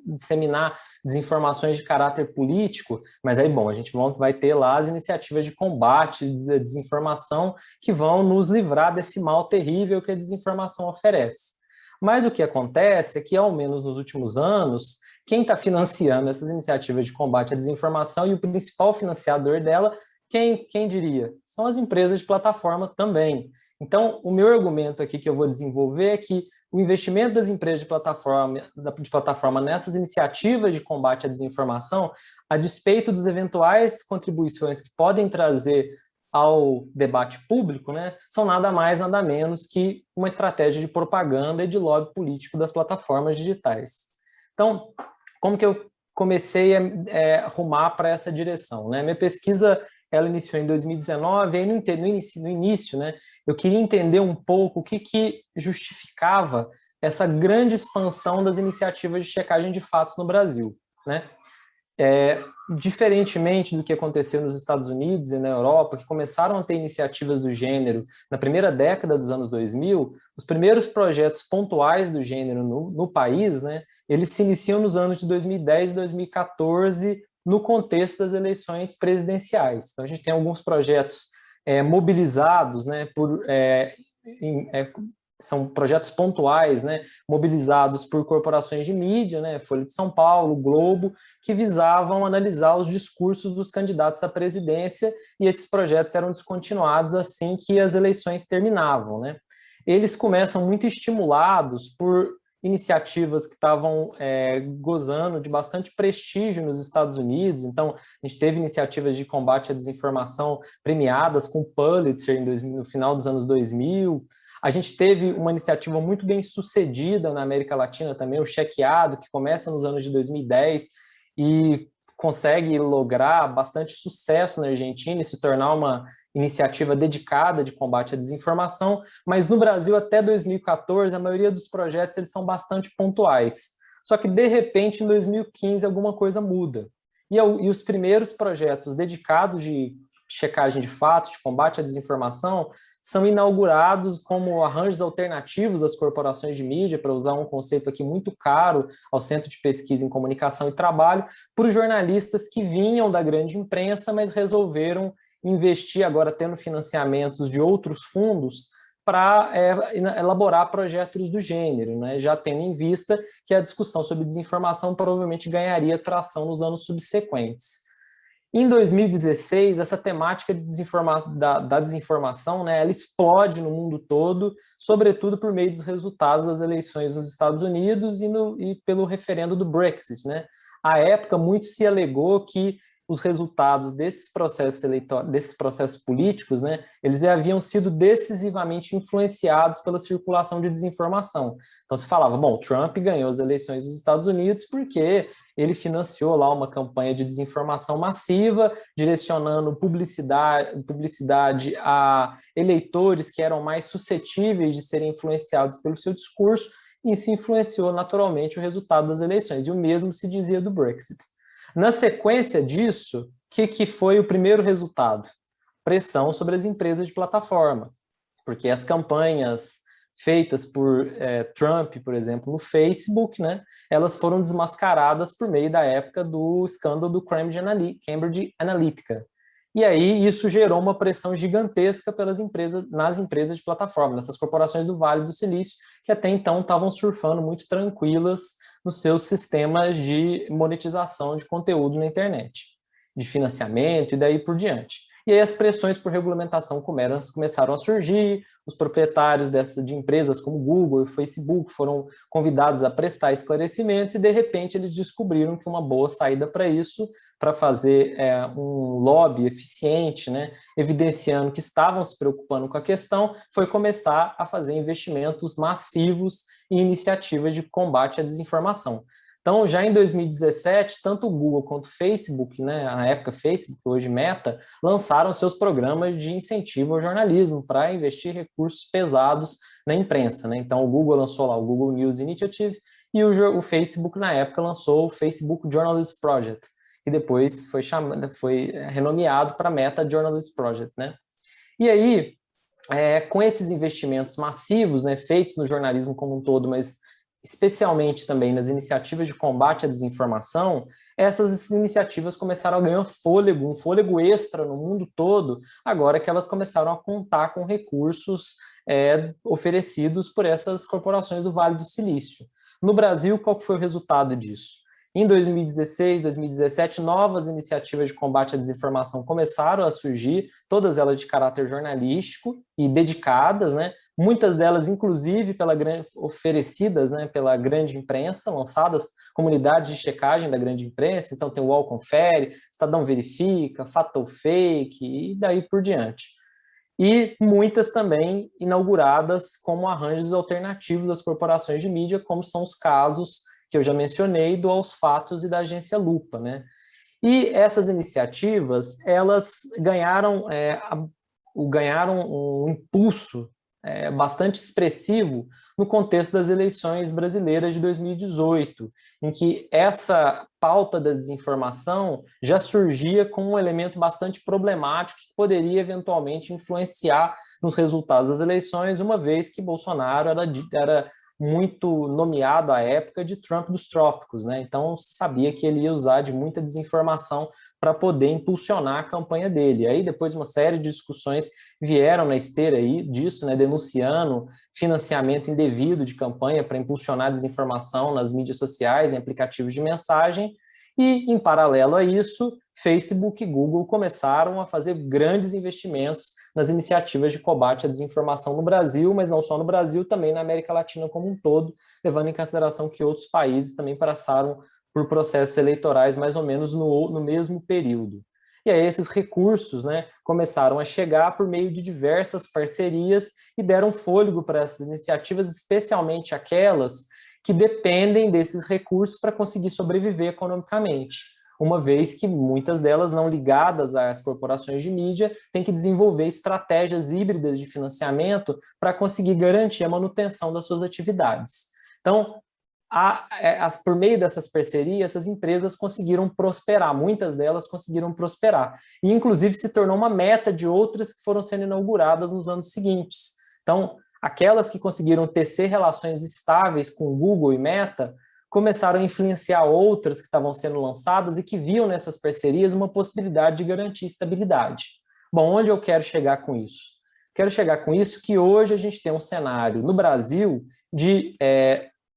disseminar desinformações de caráter político. Mas aí, bom, a gente vai ter lá as iniciativas de combate à desinformação que vão nos livrar desse mal terrível que a desinformação oferece. Mas o que acontece é que, ao menos nos últimos anos, quem está financiando essas iniciativas de combate à desinformação e o principal financiador dela, quem diria? São as empresas de plataforma também. Então, o meu argumento aqui que eu vou desenvolver é que o investimento das empresas de plataforma nessas iniciativas de combate à desinformação, a despeito dos eventuais contribuições que podem trazer ao debate público, né, são nada mais, nada menos que uma estratégia de propaganda e de lobby político das plataformas digitais. Então, como que eu comecei a rumar para essa direção, né? Minha pesquisa, ela iniciou em 2019, e no início, né, eu queria entender um pouco o que justificava essa grande expansão das iniciativas de checagem de fatos no Brasil, né? Diferentemente do que aconteceu nos Estados Unidos e na Europa, que começaram a ter iniciativas do gênero na primeira década dos anos 2000, os primeiros projetos pontuais do gênero no país, né, eles se iniciam nos anos de 2010 e 2014, no contexto das eleições presidenciais. Então, a gente tem alguns projetos mobilizados, né, são projetos pontuais, né, mobilizados por corporações de mídia, né, Folha de São Paulo, Globo, que visavam analisar os discursos dos candidatos à presidência, e esses projetos eram descontinuados assim que as eleições terminavam, né. Eles começam muito estimulados por iniciativas que estavam gozando de bastante prestígio nos Estados Unidos. Então, a gente teve iniciativas de combate à desinformação premiadas com Pulitzer no final dos anos 2000. A gente teve uma iniciativa muito bem sucedida na América Latina também, o Chequeado, que começa nos anos de 2010 e consegue lograr bastante sucesso na Argentina e se tornar uma iniciativa dedicada de combate à desinformação, mas no Brasil até 2014 a maioria dos projetos eles são bastante pontuais. Só que de repente em 2015 alguma coisa muda. E os primeiros projetos dedicados de checagem de fatos, de combate à desinformação, são inaugurados como arranjos alternativos às corporações de mídia, para usar um conceito aqui muito caro ao Centro de Pesquisa em Comunicação e Trabalho, por jornalistas que vinham da grande imprensa, mas resolveram investir, agora tendo financiamentos de outros fundos, para elaborar projetos do gênero, né? Já tendo em vista que a discussão sobre desinformação provavelmente ganharia tração nos anos subsequentes. Em 2016, essa temática da desinformação, né, ela explode no mundo todo, sobretudo por meio dos resultados das eleições nos Estados Unidos e pelo referendo do Brexit, né? À época, muito se alegou que os resultados desses processos políticos, né, eles haviam sido decisivamente influenciados pela circulação de desinformação. Então se falava, bom, Trump ganhou as eleições dos Estados Unidos porque ele financiou lá uma campanha de desinformação massiva, direcionando publicidade a eleitores que eram mais suscetíveis de serem influenciados pelo seu discurso, e isso influenciou naturalmente o resultado das eleições. E o mesmo se dizia do Brexit. Na sequência disso, o que foi o primeiro resultado? Pressão sobre as empresas de plataforma, porque as campanhas feitas por Trump, por exemplo, no Facebook, né, elas foram desmascaradas por meio da época do escândalo do Cambridge Analytica. E aí isso gerou uma pressão gigantesca nas empresas de plataforma, nessas corporações do Vale do Silício, que até então estavam surfando muito tranquilas nos seus sistemas de monetização de conteúdo na internet, de financiamento e daí por diante. E aí as pressões por regulamentação começaram a surgir, os proprietários de empresas como Google e Facebook foram convidados a prestar esclarecimentos e, de repente, eles descobriram que uma boa saída para isso, para fazer um lobby eficiente, né, evidenciando que estavam se preocupando com a questão, foi começar a fazer investimentos massivos em iniciativas de combate à desinformação. Então, já em 2017, tanto o Google quanto o Facebook, né, na época Facebook, hoje Meta, lançaram seus programas de incentivo ao jornalismo para investir recursos pesados na imprensa, né? Então, o Google lançou lá o Google News Initiative e o Facebook, na época, lançou o Facebook Journalist Project, que depois foi renomeado para Meta Journalist Project, né? E aí, com esses investimentos massivos, né, feitos no jornalismo como um todo, mas especialmente também nas iniciativas de combate à desinformação, essas iniciativas começaram a ganhar um fôlego extra no mundo todo, agora que elas começaram a contar com recursos oferecidos por essas corporações do Vale do Silício. No Brasil, qual foi o resultado disso? Em 2016, 2017, novas iniciativas de combate à desinformação começaram a surgir, todas elas de caráter jornalístico e dedicadas, né? Muitas delas, inclusive, oferecidas, né, pela grande imprensa, lançadas comunidades de checagem da grande imprensa. Então, tem o UOL Confere, Estadão Verifica, Fato ou Fake, e daí por diante. E muitas também inauguradas como arranjos alternativos às corporações de mídia, como são os casos que eu já mencionei, do Aos Fatos e da Agência Lupa, né? E essas iniciativas, elas ganharam um impulso bastante expressivo no contexto das eleições brasileiras de 2018, em que essa pauta da desinformação já surgia como um elemento bastante problemático que poderia eventualmente influenciar nos resultados das eleições, uma vez que Bolsonaro era muito nomeado à época de Trump dos trópicos, né? Então se sabia que ele ia usar de muita desinformação para poder impulsionar a campanha dele. Aí depois uma série de discussões vieram na esteira aí disso, né, denunciando financiamento indevido de campanha para impulsionar a desinformação nas mídias sociais, em aplicativos de mensagem, e em paralelo a isso, Facebook e Google começaram a fazer grandes investimentos nas iniciativas de combate à desinformação no Brasil, mas não só no Brasil, também na América Latina como um todo, levando em consideração que outros países também passaram por processos eleitorais mais ou menos no mesmo período. E aí esses recursos, né, começaram a chegar por meio de diversas parcerias e deram fôlego para essas iniciativas, especialmente aquelas que dependem desses recursos para conseguir sobreviver economicamente, uma vez que muitas delas, não ligadas às corporações de mídia, têm que desenvolver estratégias híbridas de financiamento para conseguir garantir a manutenção das suas atividades. Então, por meio dessas parcerias, essas empresas conseguiram prosperar, muitas delas conseguiram prosperar, e inclusive se tornou uma meta de outras que foram sendo inauguradas nos anos seguintes. Então, aquelas que conseguiram tecer relações estáveis com Google e Meta, começaram a influenciar outras que estavam sendo lançadas e que viam nessas parcerias uma possibilidade de garantir estabilidade. Bom, onde eu quero chegar com isso? Quero chegar com isso que hoje a gente tem um cenário no Brasil de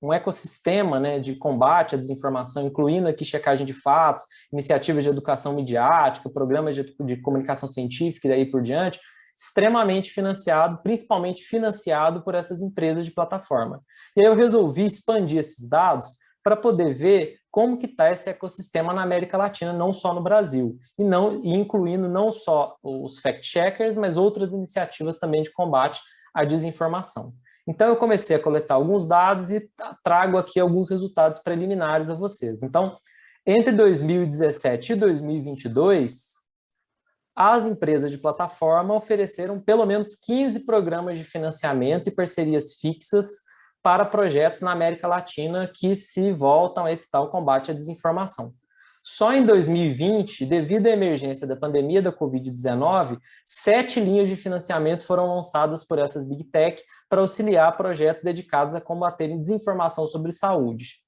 um ecossistema, né, de combate à desinformação, incluindo aqui checagem de fatos, iniciativas de educação midiática, programas de comunicação científica e daí por diante, extremamente financiado, principalmente financiado por essas empresas de plataforma. E aí eu resolvi expandir esses dados para poder ver como que está esse ecossistema na América Latina, não só no Brasil, e incluindo não só os fact-checkers, mas outras iniciativas também de combate à desinformação. Então, eu comecei a coletar alguns dados e trago aqui alguns resultados preliminares a vocês. Então, entre 2017 e 2022, as empresas de plataforma ofereceram pelo menos 15 programas de financiamento e parcerias fixas para projetos na América Latina que se voltam a esse tal combate à desinformação. Só em 2020, devido à emergência da pandemia da Covid-19, 7 linhas de financiamento foram lançadas por essas Big Tech para auxiliar projetos dedicados a combaterem desinformação sobre saúde.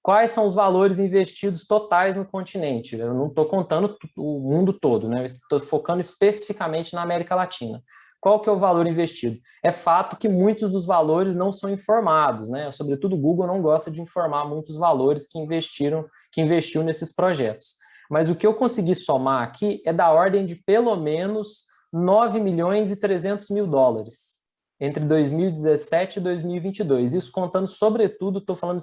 Quais são os valores investidos totais no continente? Eu não estou contando o mundo todo, né? Eu estou focando especificamente na América Latina. Qual que é o valor investido? É fato que muitos dos valores não são informados, né? Sobretudo o Google não gosta de informar muitos valores que investiu nesses projetos. Mas o que eu consegui somar aqui é da ordem de pelo menos 9 milhões e 300 mil dólares entre 2017 e 2022. Isso contando, sobretudo, estou falando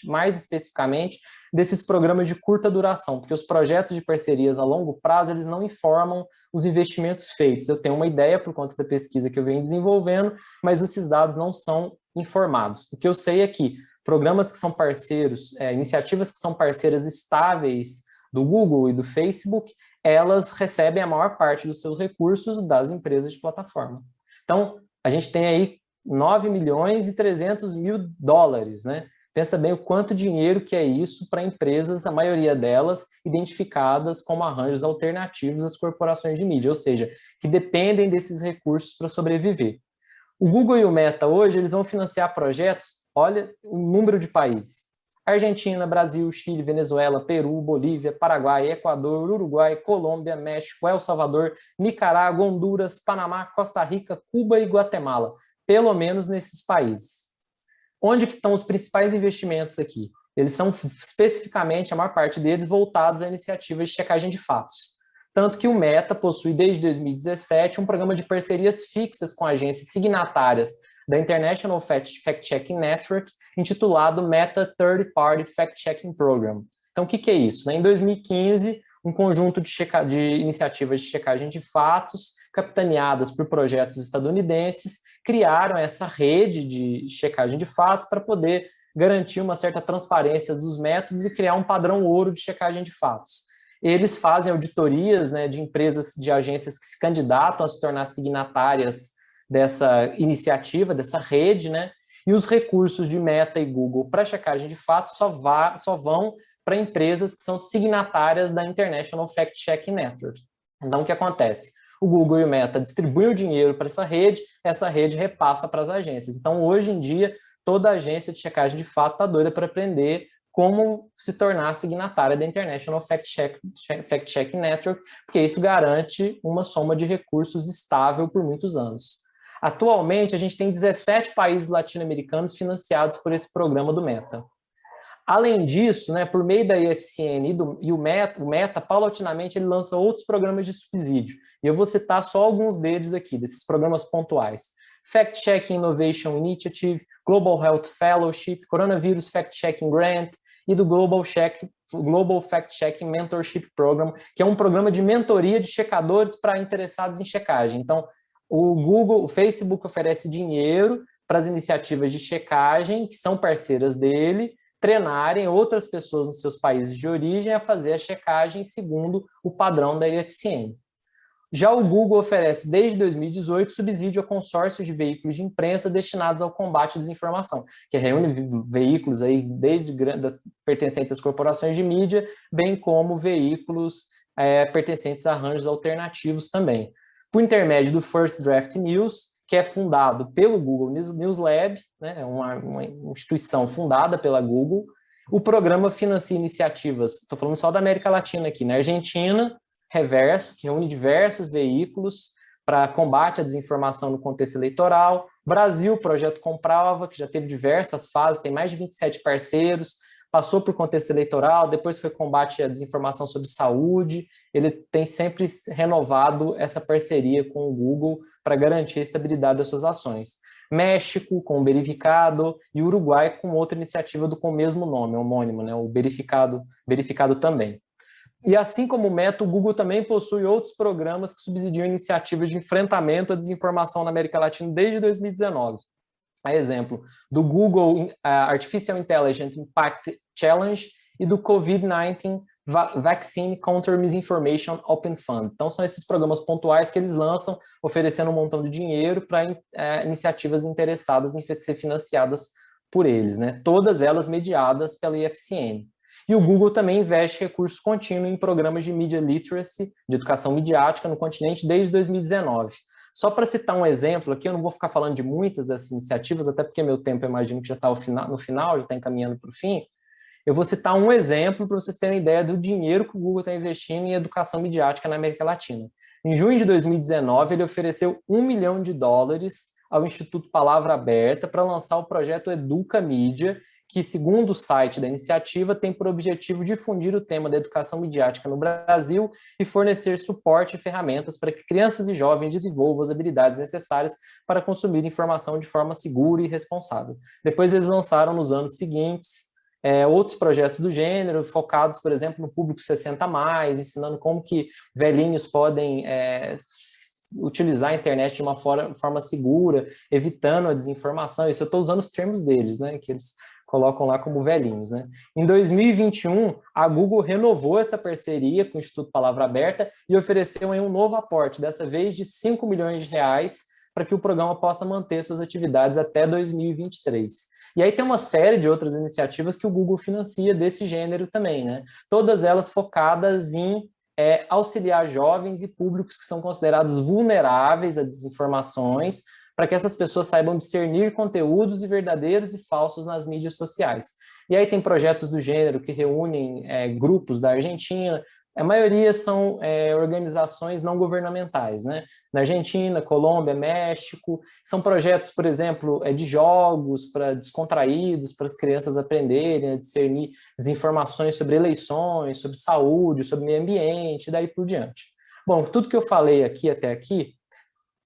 mais especificamente, desses programas de curta duração, porque os projetos de parcerias a longo prazo, eles não informam os investimentos feitos. Eu tenho uma ideia por conta da pesquisa que eu venho desenvolvendo, mas esses dados não são informados. O que eu sei é que programas que são parceiros, iniciativas que são parceiras estáveis do Google e do Facebook, elas recebem a maior parte dos seus recursos das empresas de plataforma. Então, a gente tem aí 9 milhões e 300 mil dólares, né? Pensa bem o quanto dinheiro que é isso para empresas, a maioria delas identificadas como arranjos alternativos às corporações de mídia, ou seja, que dependem desses recursos para sobreviver. O Google e o Meta hoje, eles vão financiar projetos, olha o número de países: Argentina, Brasil, Chile, Venezuela, Peru, Bolívia, Paraguai, Equador, Uruguai, Colômbia, México, El Salvador, Nicarágua, Honduras, Panamá, Costa Rica, Cuba e Guatemala, pelo menos nesses países. Onde que estão os principais investimentos aqui? Eles são especificamente, a maior parte deles, voltados a iniciativas de checagem de fatos. Tanto que o Meta possui, desde 2017, um programa de parcerias fixas com agências signatárias da International Fact-Checking Network, intitulado Meta Third Party Fact-Checking Program. Então, o que é isso? Em 2015, um conjunto de iniciativas de checagem de fatos, capitaneadas por projetos estadunidenses, criaram essa rede de checagem de fatos para poder garantir uma certa transparência dos métodos e criar um padrão ouro de checagem de fatos. Eles fazem auditorias, né, de empresas, de agências que se candidatam a se tornar signatárias dessa iniciativa, dessa rede, né? E os recursos de Meta e Google para checagem de fatos só vão para empresas que são signatárias da International Fact-Checking Network. Então, o que acontece? O Google e o Meta distribuem o dinheiro para essa rede repassa para as agências. Então, hoje em dia, toda agência de checagem de fato está doida para aprender como se tornar signatária da International Fact-Checking Network, porque isso garante uma soma de recursos estável por muitos anos. Atualmente, a gente tem 17 países latino-americanos financiados por esse programa do Meta. Além disso, né, por meio da IFCN e o Meta, paulatinamente, ele lança outros programas de subsídio. E eu vou citar só alguns deles aqui, desses programas pontuais. Fact Checking Innovation Initiative, Global Health Fellowship, Coronavirus Fact Checking Grant e do Global Fact Checking Mentorship Program, que é um programa de mentoria de checadores para interessados em checagem. Então, o Facebook oferece dinheiro para as iniciativas de checagem, que são parceiras dele, treinarem outras pessoas nos seus países de origem a fazer a checagem segundo o padrão da IFCN. Já o Google oferece, desde 2018, subsídio a consórcios de veículos de imprensa destinados ao combate à desinformação, que reúne veículos aí desde pertencentes às corporações de mídia, bem como veículos pertencentes a arranjos alternativos também. Por intermédio do First Draft News, que é fundado pelo Google News Lab, né, uma instituição fundada pela Google, o programa financia iniciativas, estou falando só da América Latina aqui, na Argentina, Reverso, que reúne diversos veículos para combate à desinformação no contexto eleitoral, Brasil, Projeto Comprova, que já teve diversas fases, tem mais de 27 parceiros, passou por contexto eleitoral, depois foi combate à desinformação sobre saúde, ele tem sempre renovado essa parceria com o Google para garantir a estabilidade das suas ações. México, com o Verificado, e Uruguai, com outra iniciativa com o mesmo nome, homônimo, né, o Verificado também. E assim como o Meta, o Google também possui outros programas que subsidiam iniciativas de enfrentamento à desinformação na América Latina desde 2019. A exemplo do Google Artificial Intelligence Impact Challenge e do COVID-19 Vaccine Counter Misinformation Open Fund. Então, são esses programas pontuais que eles lançam, oferecendo um montão de dinheiro para iniciativas interessadas em ser financiadas por eles, né? Todas elas mediadas pela IFCN. E o Google também investe recursos contínuos em programas de media literacy, de educação midiática no continente desde 2019. Só para citar um exemplo aqui, eu não vou ficar falando de muitas dessas iniciativas, até porque meu tempo, eu imagino que já está no final, já está encaminhando para o fim. Eu vou citar um exemplo para vocês terem ideia do dinheiro que o Google está investindo em educação midiática na América Latina. Em junho de 2019, ele ofereceu $1 milhão ao Instituto Palavra Aberta para lançar o projeto Educa Mídia, que, segundo o site da iniciativa, tem por objetivo difundir o tema da educação midiática no Brasil e fornecer suporte e ferramentas para que crianças e jovens desenvolvam as habilidades necessárias para consumir informação de forma segura e responsável. Depois eles lançaram, nos anos seguintes, outros projetos do gênero, focados, por exemplo, no público 60+, ensinando como que velhinhos podem utilizar a internet de uma forma segura, evitando a desinformação. Isso eu estou usando os termos deles, né, que eles colocam lá como velhinhos, né? Em 2021, a Google renovou essa parceria com o Instituto Palavra Aberta e ofereceu um novo aporte, dessa vez de R$5 milhões, para que o programa possa manter suas atividades até 2023. E aí tem uma série de outras iniciativas que o Google financia desse gênero também, né? Todas elas focadas em auxiliar jovens e públicos que são considerados vulneráveis a desinformações, para que essas pessoas saibam discernir conteúdos verdadeiros e falsos nas mídias sociais. E aí tem projetos do gênero que reúnem grupos da Argentina, a maioria são organizações não governamentais, né? Na Argentina, Colômbia, México, são projetos, por exemplo, de jogos para descontraídos, para as crianças aprenderem a discernir desinformações sobre eleições, sobre saúde, sobre meio ambiente, e daí por diante. Bom, tudo que eu falei até aqui,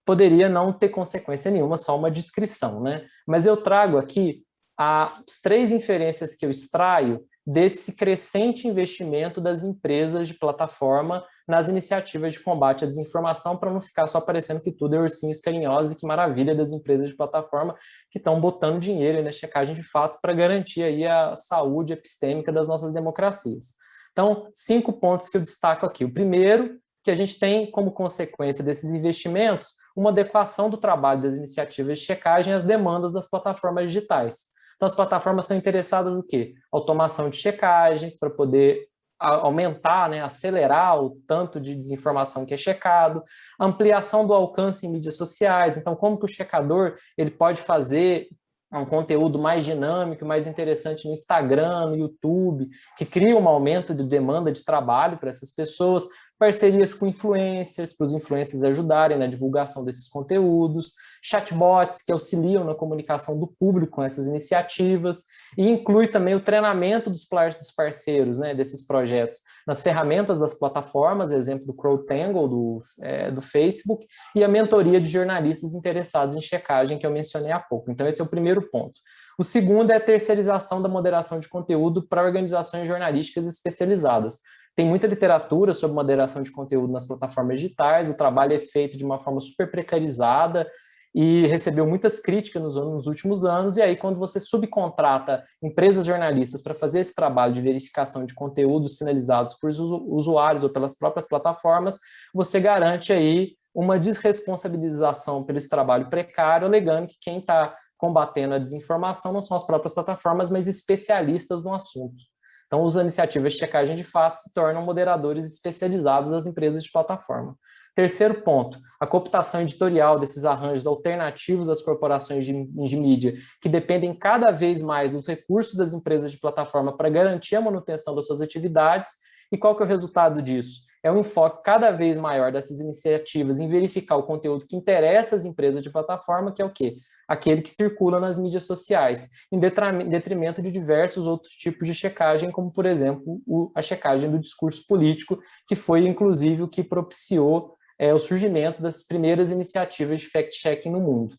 poderia não ter consequência nenhuma, só uma descrição, né? Mas eu trago aqui as 3 inferências que eu extraio desse crescente investimento das empresas de plataforma nas iniciativas de combate à desinformação, para não ficar só parecendo que tudo é ursinhos carinhosos e que maravilha das empresas de plataforma que estão botando dinheiro na checagem de fatos para garantir aí a saúde epistêmica das nossas democracias. Então, 5 pontos que eu destaco aqui. O primeiro, que a gente tem como consequência desses investimentos uma adequação do trabalho das iniciativas de checagem às demandas das plataformas digitais. Então, as plataformas estão interessadas no quê? Automação de checagens para poder aumentar, né, acelerar o tanto de desinformação que é checado, ampliação do alcance em mídias sociais. Então, como que o checador ele pode fazer um conteúdo mais dinâmico, mais interessante no Instagram, no YouTube, que cria um aumento de demanda de trabalho para essas pessoas, parcerias com influencers, para os influencers ajudarem na divulgação desses conteúdos, chatbots que auxiliam na comunicação do público com essas iniciativas, e inclui também o treinamento dos parceiros, né, desses projetos nas ferramentas das plataformas, exemplo do CrowdTangle, do Facebook, e a mentoria de jornalistas interessados em checagem, que eu mencionei há pouco. Então, esse é o primeiro ponto. O segundo é a terceirização da moderação de conteúdo para organizações jornalísticas especializadas. Tem muita literatura sobre moderação de conteúdo nas plataformas digitais, o trabalho é feito de uma forma super precarizada e recebeu muitas críticas nos últimos anos, e aí quando você subcontrata empresas jornalistas para fazer esse trabalho de verificação de conteúdos sinalizados por usuários ou pelas próprias plataformas, você garante aí uma desresponsabilização pelo esse trabalho precário, alegando que quem está combatendo a desinformação não são as próprias plataformas, mas especialistas no assunto. Então, as iniciativas de checagem de fato se tornam moderadores especializados das empresas de plataforma. Terceiro ponto, a cooptação editorial desses arranjos alternativos das corporações de mídia, que dependem cada vez mais dos recursos das empresas de plataforma para garantir a manutenção das suas atividades. E qual que é o resultado disso? É um enfoque cada vez maior dessas iniciativas em verificar o conteúdo que interessa às empresas de plataforma, que é o quê? Aquele que circula nas mídias sociais, em detrimento de diversos outros tipos de checagem, como, por exemplo, a checagem do discurso político, que foi, inclusive, o que propiciou o surgimento das primeiras iniciativas de fact-checking no mundo.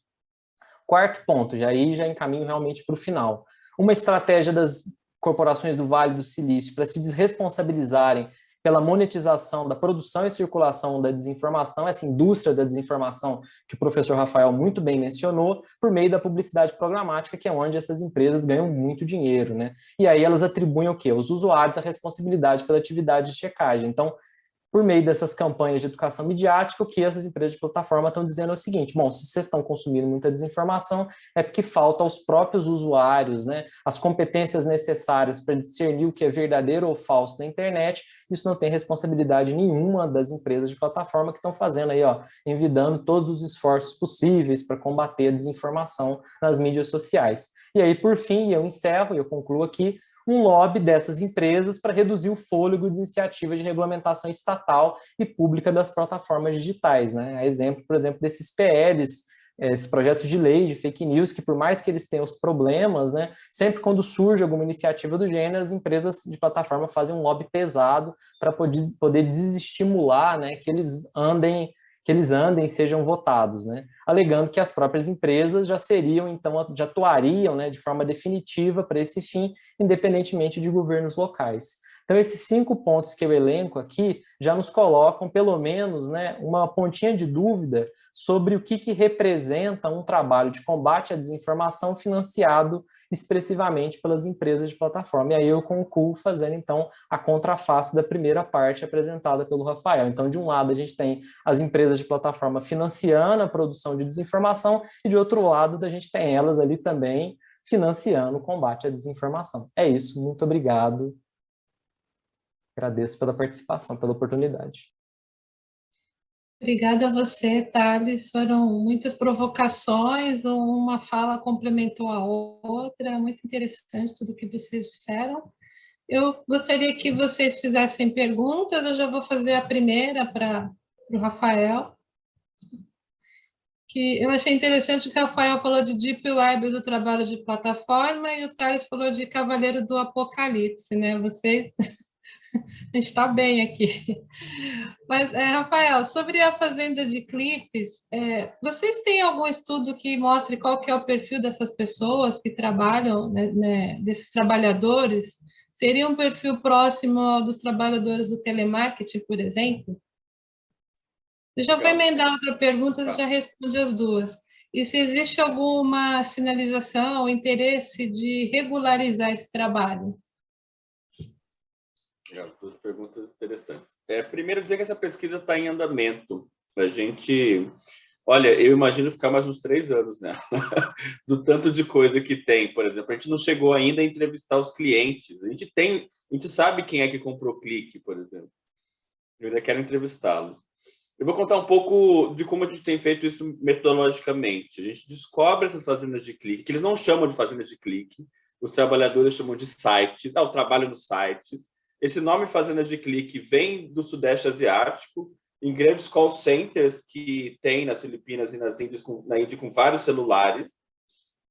Quarto ponto, já encaminho realmente para o final. Uma estratégia das corporações do Vale do Silício para se desresponsabilizarem pela monetização da produção e circulação da desinformação, essa indústria da desinformação que o professor Rafael muito bem mencionou, por meio da publicidade programática, que é onde essas empresas ganham muito dinheiro, né? E aí elas atribuem o quê? Os usuários a responsabilidade pela atividade de checagem. Então, por meio dessas campanhas de educação midiática, o que essas empresas de plataforma estão dizendo é o seguinte: bom, se vocês estão consumindo muita desinformação, é porque falta aos próprios usuários, né, as competências necessárias para discernir o que é verdadeiro ou falso na internet. Isso não tem responsabilidade nenhuma das empresas de plataforma que estão fazendo aí, envidando todos os esforços possíveis para combater a desinformação nas mídias sociais. E aí, por fim, eu encerro e eu concluo aqui, um lobby dessas empresas para reduzir o fôlego de iniciativas de regulamentação estatal e pública das plataformas digitais, né? A exemplo, por exemplo, desses PLs, esses projetos de lei de fake news, que por mais que eles tenham os problemas, né, sempre quando surge alguma iniciativa do gênero, as empresas de plataforma fazem um lobby pesado para poder desestimular, né, que eles andem e sejam votados, né? Alegando que as próprias empresas já atuariam, né, de forma definitiva para esse fim, independentemente de governos locais. Então, esses 5 pontos que eu elenco aqui já nos colocam, pelo menos, né, uma pontinha de dúvida sobre o que representa um trabalho de combate à desinformação financiado expressivamente pelas empresas de plataforma. E aí eu concluo fazendo, então, a contraface da primeira parte apresentada pelo Rafael. Então, de um lado, a gente tem as empresas de plataforma financiando a produção de desinformação e, de outro lado, a gente tem elas ali também financiando o combate à desinformação. É isso, muito obrigado. Agradeço pela participação, pela oportunidade. Obrigada a você, Thales. Foram muitas provocações, uma fala complementou a outra, muito interessante tudo que vocês disseram. Eu gostaria que vocês fizessem perguntas, eu já vou fazer a primeira para o Rafael, que eu achei interessante que o Rafael falou de Deep Web, do trabalho de plataforma, e o Thales falou de Cavaleiro do Apocalipse, né? Vocês... A gente está bem aqui. Mas, Rafael, sobre a fazenda de clipes, vocês têm algum estudo que mostre qual que é o perfil dessas pessoas que trabalham, né, desses trabalhadores? Seria um perfil próximo ao dos trabalhadores do telemarketing, por exemplo? Eu já vou emendar outra pergunta, você já responde as duas. E se existe alguma sinalização, interesse de regularizar esse trabalho? Duas perguntas interessantes. Primeiro, dizer que essa pesquisa está em andamento. A gente... Olha, eu imagino ficar mais uns 3 anos, né? Do tanto de coisa que tem. Por exemplo, a gente não chegou ainda a entrevistar os clientes. A gente sabe quem é que comprou clique, por exemplo. Eu ainda quero entrevistá-los. Eu vou contar um pouco de como a gente tem feito isso metodologicamente. A gente descobre essas fazendas de clique, que eles não chamam de fazendas de clique, os trabalhadores chamam de sites, o trabalho nos sites. Esse nome Fazendas de Clique vem do Sudeste Asiático, em grandes call centers que tem nas Filipinas e na Índia com vários celulares,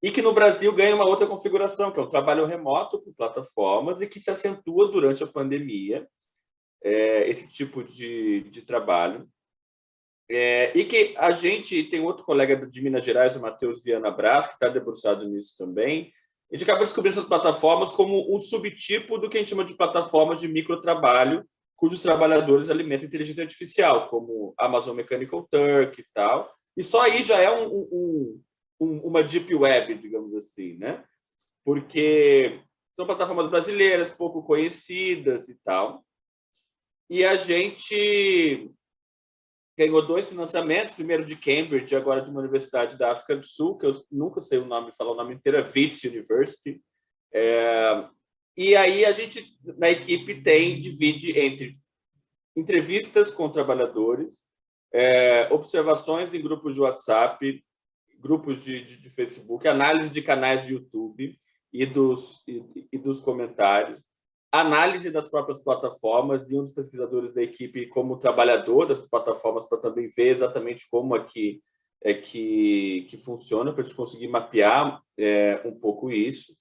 e que no Brasil ganha uma outra configuração, que é um trabalho remoto por plataformas e que se acentua durante a pandemia, esse tipo de trabalho. E que a gente tem outro colega de Minas Gerais, o Matheus Viana Braz, que está debruçado nisso também. A gente acaba descobrindo essas plataformas como um subtipo do que a gente chama de plataformas de microtrabalho, cujos trabalhadores alimentam inteligência artificial, como Amazon Mechanical Turk e tal. E só aí já é uma deep web, digamos assim, né? Porque são plataformas brasileiras, pouco conhecidas e tal. E a gente ganhou 2 financiamentos, primeiro de Cambridge, agora de uma universidade da África do Sul, que eu nunca sei falar o nome inteiro, é Wits University. E aí a gente, na equipe, divide entre entrevistas com trabalhores, observações em grupos de WhatsApp, grupos de Facebook, análise de canais de YouTube e dos comentários, análise das próprias plataformas, e um dos pesquisadores da equipe como trabalhador dessas plataformas para também ver exatamente como que funciona, para a gente conseguir mapear um pouco isso.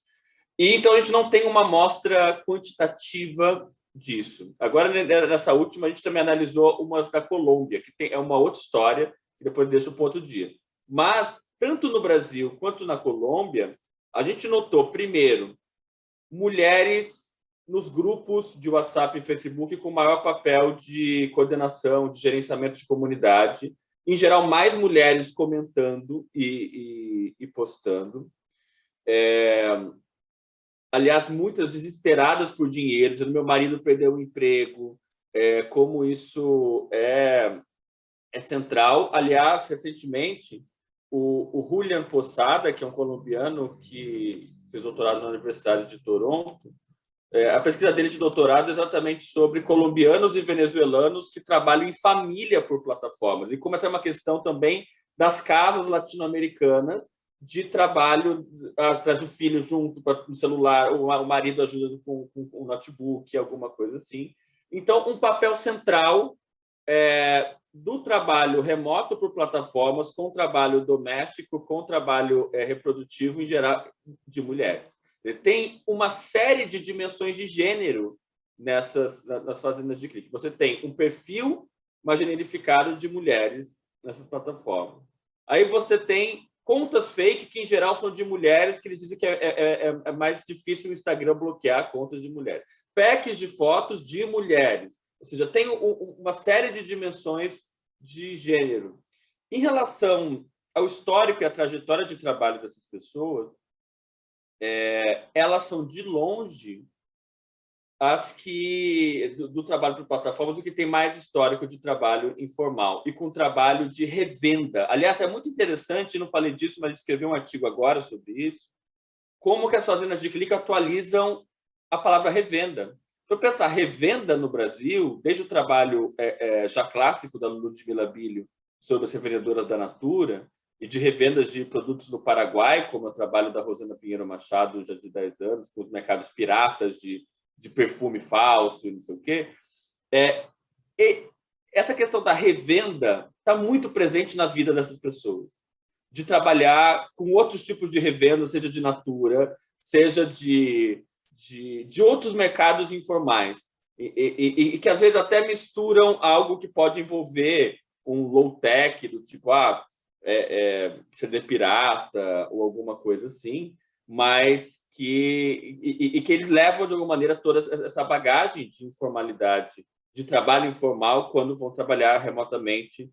E então a gente não tem uma amostra quantitativa disso. Agora, nessa última, a gente também analisou umas da Colômbia, que é uma outra história, e depois deixo para outro dia. Mas, tanto no Brasil quanto na Colômbia, a gente notou, primeiro, mulheres nos grupos de WhatsApp e Facebook com maior papel de coordenação, de gerenciamento de comunidade. Em geral, mais mulheres comentando e postando. Aliás, muitas desesperadas por dinheiro, dizendo meu marido perdeu o emprego, como isso é central. Aliás, recentemente, o Julian Posada, que é um colombiano que fez doutorado na Universidade de Toronto, a pesquisa dele de doutorado é exatamente sobre colombianos e venezuelanos que trabalham em família por plataformas. E como essa é uma questão também das casas latino-americanas de trabalho, traz o filho junto no celular, o marido ajuda com o notebook, alguma coisa assim. Então, um papel central do trabalho remoto por plataformas com trabalho doméstico, com trabalho reprodutivo, em geral, de mulheres. Tem uma série de dimensões de gênero nas fazendas de clique. Você tem um perfil mais generificado de mulheres nessas plataformas. Aí você tem contas fake, que em geral são de mulheres, que eles dizem que é mais difícil o Instagram bloquear contas de mulheres. Packs de fotos de mulheres. Ou seja, tem uma série de dimensões de gênero. Em relação ao histórico e à trajetória de trabalho dessas pessoas, elas são, de longe, as que, do trabalho por plataformas, o que tem mais histórico de trabalho informal e com trabalho de revenda. Aliás, é muito interessante, não falei disso, mas escrevi um artigo agora sobre isso, como que as fazendas de clique atualizam a palavra revenda. Se eu pensar revenda no Brasil, desde o trabalho já clássico da Ludmila Bilho sobre as revendedoras da Natura, e de revendas de produtos no Paraguai, como é o trabalho da Rosana Pinheiro Machado, já de 10 anos, com os mercados piratas de perfume falso e não sei o quê. Essa questão da revenda está muito presente na vida dessas pessoas, de trabalhar com outros tipos de revenda, seja de Natura, seja de outros mercados informais, e que às vezes até misturam algo que pode envolver um low-tech, do tipo, CD pirata ou alguma coisa assim, mas que eles levam, de alguma maneira, toda essa bagagem de informalidade, de trabalho informal, quando vão trabalhar remotamente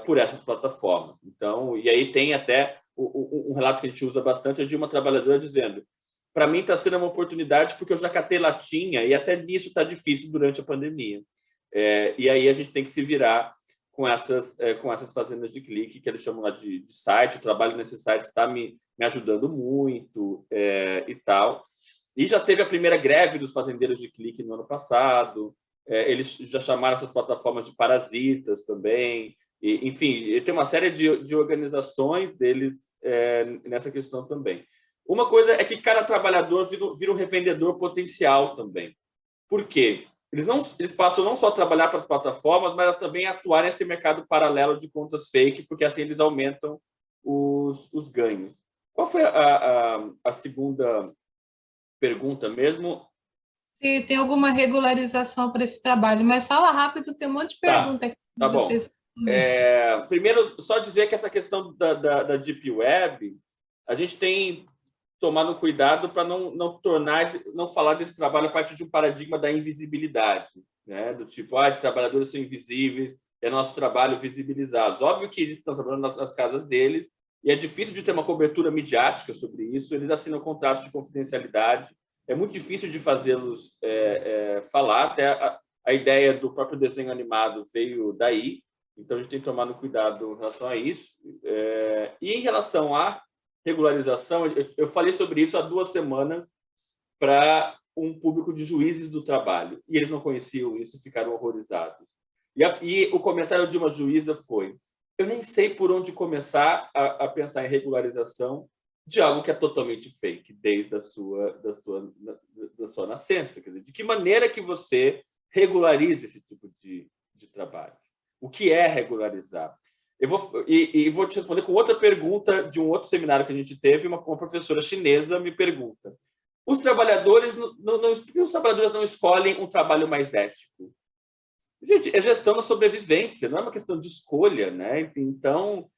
por essas plataformas. Então, e aí tem até um relato que a gente usa bastante, de uma trabalhadora dizendo: para mim está sendo uma oportunidade porque eu já catei latinha e até nisso está difícil durante a pandemia. E aí a gente tem que se virar com essas fazendas de clique, que eles chamam lá de site. O trabalho nesse site está me ajudando muito e tal. E já teve a primeira greve dos fazendeiros de clique no ano passado. Eles já chamaram essas plataformas de parasitas também. Enfim, tem uma série de organizações deles nessa questão também. Uma coisa é que cada trabalhador vira um revendedor potencial também. Por quê? Eles passam não só a trabalhar para as plataformas, mas também a atuar nesse mercado paralelo de contas fake, porque assim eles aumentam os ganhos. Qual foi a segunda pergunta mesmo? Se tem alguma regularização para esse trabalho, mas fala rápido, tem um monte de pergunta aqui. Tá bom. Primeiro, só dizer que essa questão da Deep Web, a gente tem tomado cuidado para não falar desse trabalho a partir de um paradigma da invisibilidade, né? Do tipo, esses trabalhadores são invisíveis, é nosso trabalho visibilizados. Óbvio que eles estão trabalhando nas casas deles e é difícil de ter uma cobertura midiática sobre isso, eles assinam contratos de confidencialidade, é muito difícil de fazê-los falar, até a ideia do próprio desenho animado veio daí, então a gente tem tomado cuidado em relação a isso. E em relação à regularização, eu falei sobre isso há 2 semanas para um público de juízes do trabalho, e eles não conheciam isso, ficaram horrorizados. E o comentário de uma juíza foi: eu nem sei por onde começar a pensar em regularização de algo que é totalmente fake, desde a sua nascença. Quer dizer, de que maneira que você regulariza esse tipo de trabalho? O que é regularizar? Eu vou te responder com outra pergunta de um outro seminário que a gente teve. Uma professora chinesa me pergunta: os trabalhadores não escolhem um trabalho mais ético? Gente, é gestão da sobrevivência, não é uma questão de escolha, né? Então,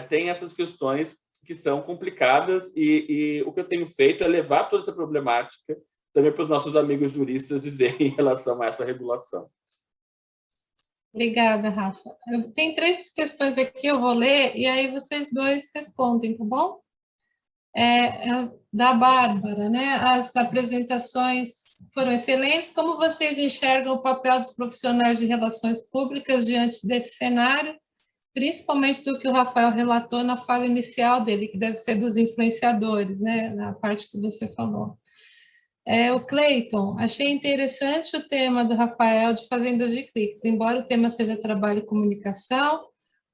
tem essas questões que são complicadas e o que eu tenho feito é levar toda essa problemática também para os nossos amigos juristas dizerem em relação a essa regulação. Obrigada, Rafa. Tem 3 questões aqui, eu vou ler, e aí vocês 2 respondem, tá bom? Da Bárbara, né? As apresentações foram excelentes. Como vocês enxergam o papel dos profissionais de relações públicas diante desse cenário, principalmente do que o Rafael relatou na fala inicial dele, que deve ser dos influenciadores, né? Na parte que você falou. O Cleiton, achei interessante o tema do Rafael de fazendas de cliques, embora o tema seja trabalho e comunicação,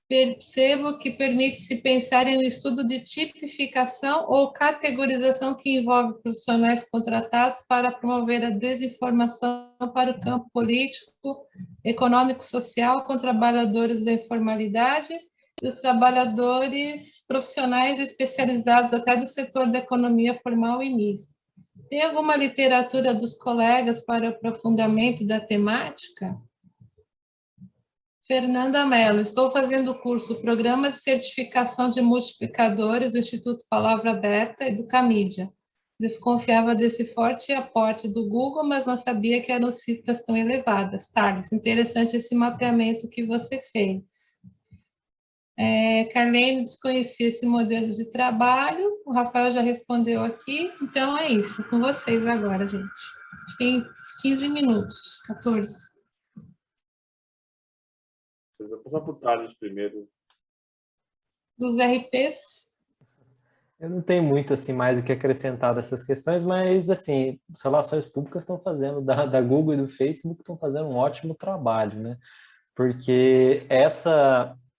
percebo que permite-se pensar em um estudo de tipificação ou categorização que envolve profissionais contratados para promover a desinformação para o campo político, econômico, social, com trabalhadores da informalidade e os trabalhadores profissionais especializados até do setor da economia formal e mista. Tem alguma literatura dos colegas para aprofundamento da temática? Fernanda Mello, estou fazendo o curso Programa de Certificação de Multiplicadores do Instituto Palavra Aberta e do Camídia. Desconfiava desse forte aporte do Google, mas não sabia que eram cifras tão elevadas. Thales, interessante esse mapeamento que você fez. Carlene desconhecia esse modelo de trabalho, o Rafael já respondeu aqui, então é isso, com vocês agora, gente. A gente tem 15 minutos, 14. Eu vou passar por Thales primeiro. Dos RPs? Eu não tenho muito assim mais o que acrescentar dessas questões, mas assim, as relações públicas estão fazendo, da Google e do Facebook estão fazendo um ótimo trabalho, né? Porque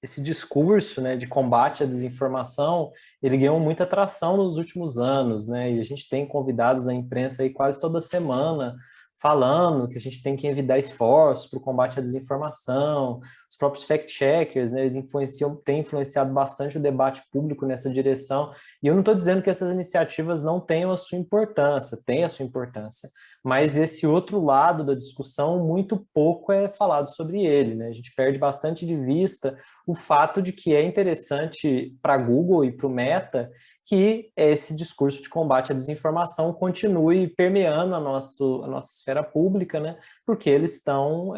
esse discurso, né, de combate à desinformação, ele ganhou muita atração nos últimos anos, né? E a gente tem convidados da imprensa aí quase toda semana falando que a gente tem que envidar esforços para o combate à desinformação. Os próprios fact-checkers, né, eles têm influenciado bastante o debate público nessa direção. E eu não estou dizendo que essas iniciativas não tenham a sua importância, tem a sua importância, mas esse outro lado da discussão, muito pouco é falado sobre ele, né? A gente perde bastante de vista o fato de que é interessante para a Google e para o Meta que esse discurso de combate à desinformação continue permeando a nossa esfera pública, né? Porque eles estão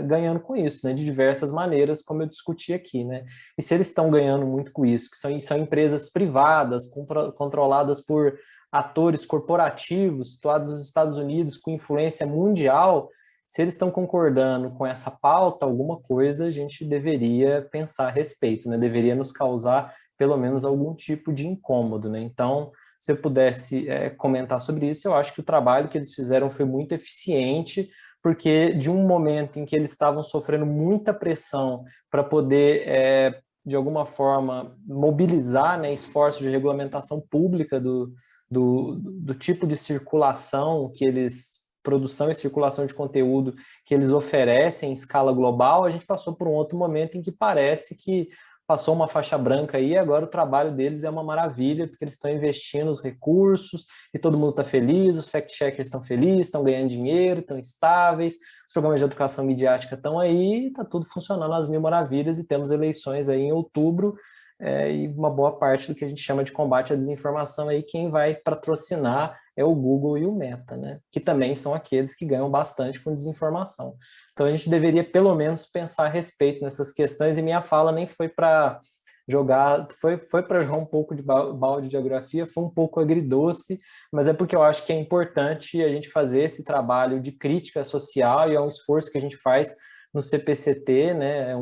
ganhando com isso, né? De diversas maneiras, como eu discuti aqui, né? E se eles estão ganhando muito com isso, que são empresas privadas, controladas por atores corporativos, situados nos Estados Unidos, com influência mundial, se eles estão concordando com essa pauta, alguma coisa a gente deveria pensar a respeito, né? Deveria nos causar pelo menos algum tipo de incômodo, né? Então, se eu pudesse comentar sobre isso, eu acho que o trabalho que eles fizeram foi muito eficiente, porque de um momento em que eles estavam sofrendo muita pressão para poder, de alguma forma, mobilizar, né, esforços de regulamentação pública do tipo de circulação que eles produção e circulação de conteúdo que eles oferecem em escala global, a gente passou por um outro momento em que parece que passou uma faixa branca aí, agora o trabalho deles é uma maravilha, porque eles estão investindo os recursos e todo mundo está feliz, os fact-checkers estão felizes, estão ganhando dinheiro, estão estáveis, os programas de educação midiática estão aí, está tudo funcionando às mil maravilhas e temos eleições aí em outubro, e uma boa parte do que a gente chama de combate à desinformação aí, quem vai patrocinar é o Google e o Meta, né? Que também são aqueles que ganham bastante com desinformação. Então a gente deveria pelo menos pensar a respeito nessas questões, e minha fala nem foi para jogar, foi para jogar um pouco de balde de geografia, foi um pouco agridoce, mas é porque eu acho que é importante a gente fazer esse trabalho de crítica social, e é um esforço que a gente faz no CPCT, né? É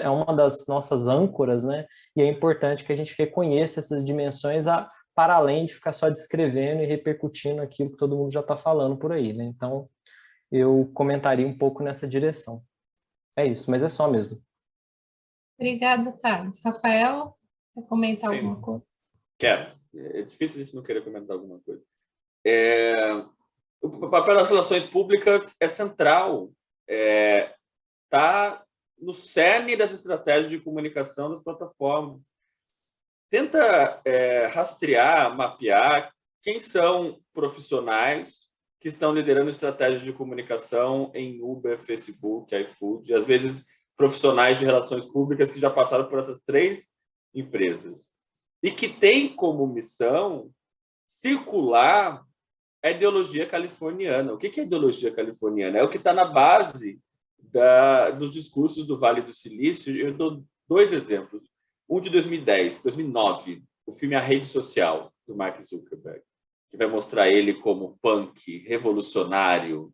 uma das nossas âncoras, né? E é importante que a gente reconheça essas dimensões para além de ficar só descrevendo e repercutindo aquilo que todo mundo já está falando por aí, né? Então, eu comentaria um pouco nessa direção. É isso, mas é só mesmo. Obrigada, Thales. Rafael, quer comentar alguma coisa? Quero. É difícil a gente não querer comentar alguma coisa. O papel das relações públicas é central. Está no cerne das estratégias de comunicação das plataformas. Tenta rastrear, mapear quem são profissionais que estão liderando estratégias de comunicação em Uber, Facebook, iFood, e às vezes profissionais de relações públicas que já passaram por essas 3 empresas e que têm como missão circular a ideologia californiana. O que é a ideologia californiana? É o que está na base dos discursos do Vale do Silício. Eu dou 2 exemplos. Um de 2009, o filme A Rede Social, do Mark Zuckerberg, que vai mostrar ele como punk, revolucionário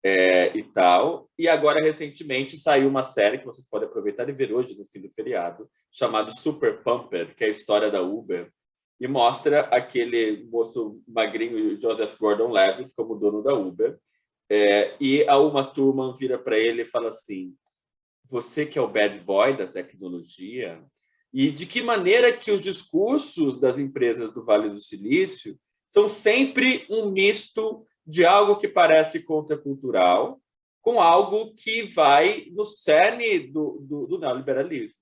e tal. E agora, recentemente, saiu uma série que vocês podem aproveitar e ver hoje, no fim do feriado, chamado Super Pumped, que é a história da Uber, e mostra aquele moço magrinho, Joseph Gordon-Levitt, como dono da Uber, e a Uma Thurman vira para ele e fala assim: você que é o bad boy da tecnologia, e de que maneira que os discursos das empresas do Vale do Silício são sempre um misto de algo que parece contracultural com algo que vai no cerne do neoliberalismo.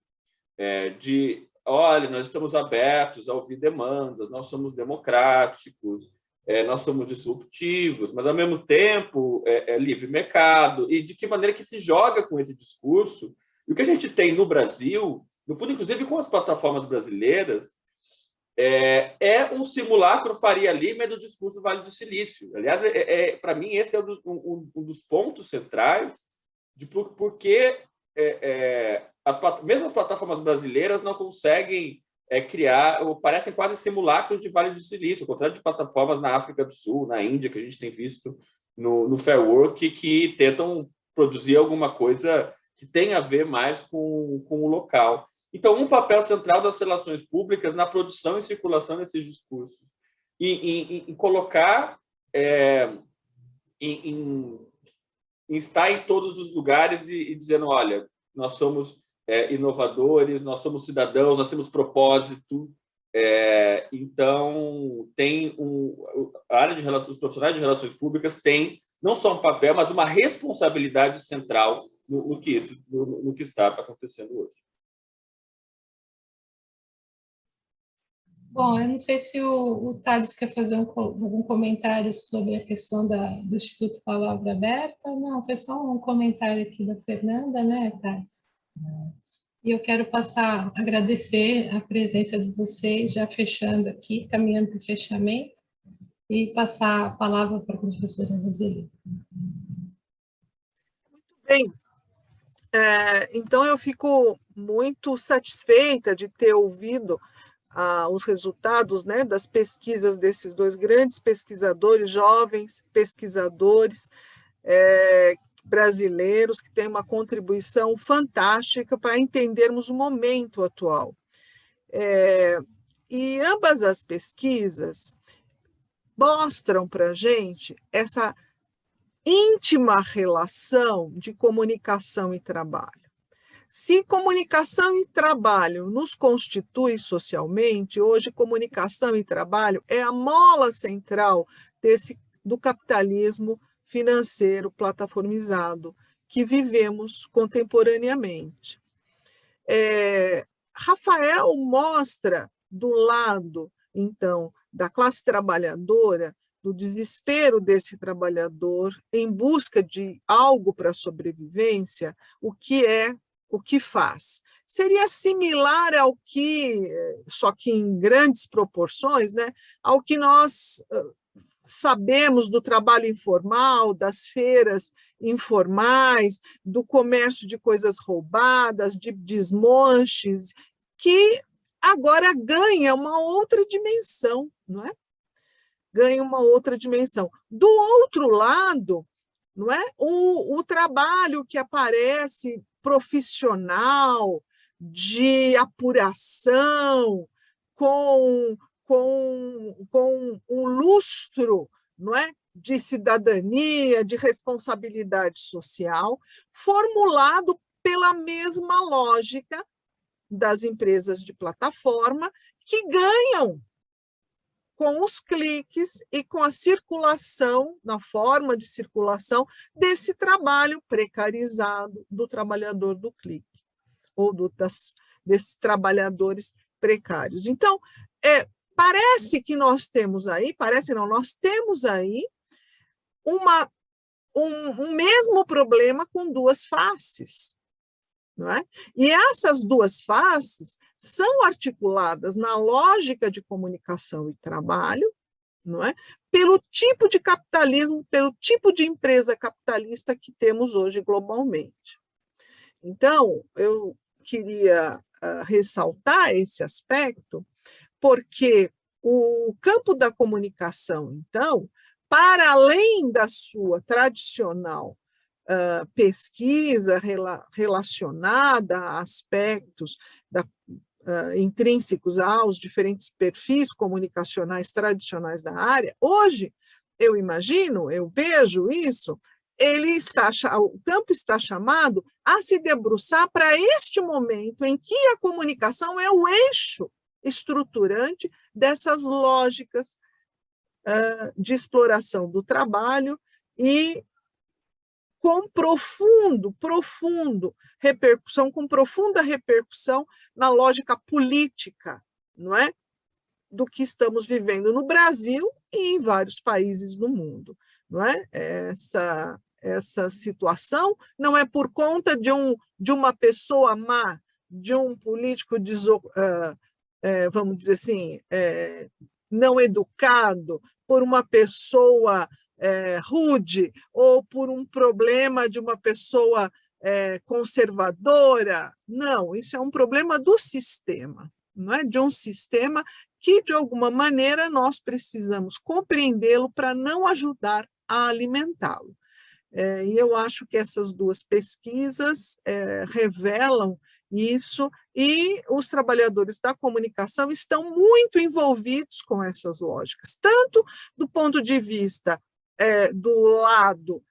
Olha, nós estamos abertos a ouvir demandas, nós somos democráticos, nós somos disruptivos, mas, ao mesmo tempo, é livre mercado. E de que maneira que se joga com esse discurso? E o que a gente tem no Brasil, no fundo, inclusive com as plataformas brasileiras, é um simulacro Faria Lima do discurso do Vale do Silício. Aliás, para mim, esse é um dos pontos centrais de por que mesmo as plataformas brasileiras não conseguem criar, ou parecem quase simulacros de Vale do Silício, ao contrário de plataformas na África do Sul, na Índia, que a gente tem visto no Fair Work, que tentam produzir alguma coisa que tem a ver mais com o local. Então, um papel central das relações públicas na produção e circulação desses discursos, em colocar, em estar em todos os lugares e dizendo: olha, nós somos inovadores, nós somos cidadãos, nós temos propósito. Então, a área de relações, os profissionais de relações públicas têm não só um papel, mas uma responsabilidade central no que está acontecendo hoje. Bom, eu não sei se o Thales quer fazer algum comentário sobre a questão do Instituto Palavra Aberta. Não, foi só um comentário aqui da Fernanda, né, Thales? E eu quero agradecer a presença de vocês, já fechando aqui, caminhando para o fechamento, e passar a palavra para a professora Roseli. Muito bem. Então, eu fico muito satisfeita de ter ouvido os resultados, né, das pesquisas desses 2 grandes pesquisadores, jovens pesquisadores brasileiros, que têm uma contribuição fantástica para entendermos o momento atual. E ambas as pesquisas mostram para a gente essa íntima relação de comunicação e trabalho. Se comunicação e trabalho nos constitui socialmente, hoje comunicação e trabalho é a mola central do capitalismo financeiro plataformizado que vivemos contemporaneamente. Rafael mostra do lado, então, da classe trabalhadora, do desespero desse trabalhador em busca de algo para a sobrevivência, o que faz. Seria similar ao que, só que em grandes proporções, né, ao que nós sabemos do trabalho informal, das feiras informais, do comércio de coisas roubadas, de desmonches, que agora ganha uma outra dimensão, não é? Ganha uma outra dimensão. Do outro lado, não é? O trabalho que aparece profissional, de apuração, com um lustro, não é? De cidadania, de responsabilidade social, formulado pela mesma lógica das empresas de plataforma, que ganham com os cliques e com a circulação, na forma de circulação, desse trabalho precarizado do trabalhador do clique, ou desses trabalhadores precários. Então, parece que nós temos aí, nós temos aí um mesmo problema com duas faces. Não é? E essas duas faces são articuladas na lógica de comunicação e trabalho, não é? Pelo tipo de capitalismo, pelo tipo de empresa capitalista que temos hoje globalmente. Então, eu queria ressaltar esse aspecto, porque o campo da comunicação, então, para além da sua tradicional pesquisa relacionada a aspectos intrínsecos aos diferentes perfis comunicacionais tradicionais da área, hoje, eu imagino, eu vejo isso, o campo está chamado a se debruçar para este momento em que a comunicação é o eixo estruturante dessas lógicas de exploração do trabalho e com profunda repercussão na lógica política, não é? Do que estamos vivendo no Brasil e em vários países do mundo, não é? Essa situação não é por conta de uma pessoa má, de um político, vamos dizer assim, não educado, por uma pessoa rude, ou por um problema de uma pessoa conservadora. Não, isso é um problema do sistema, não é? De um sistema que, de alguma maneira, nós precisamos compreendê-lo para não ajudar a alimentá-lo. E eu acho que essas duas pesquisas revelam isso, e os trabalhadores da comunicação estão muito envolvidos com essas lógicas, tanto do ponto de vista do lado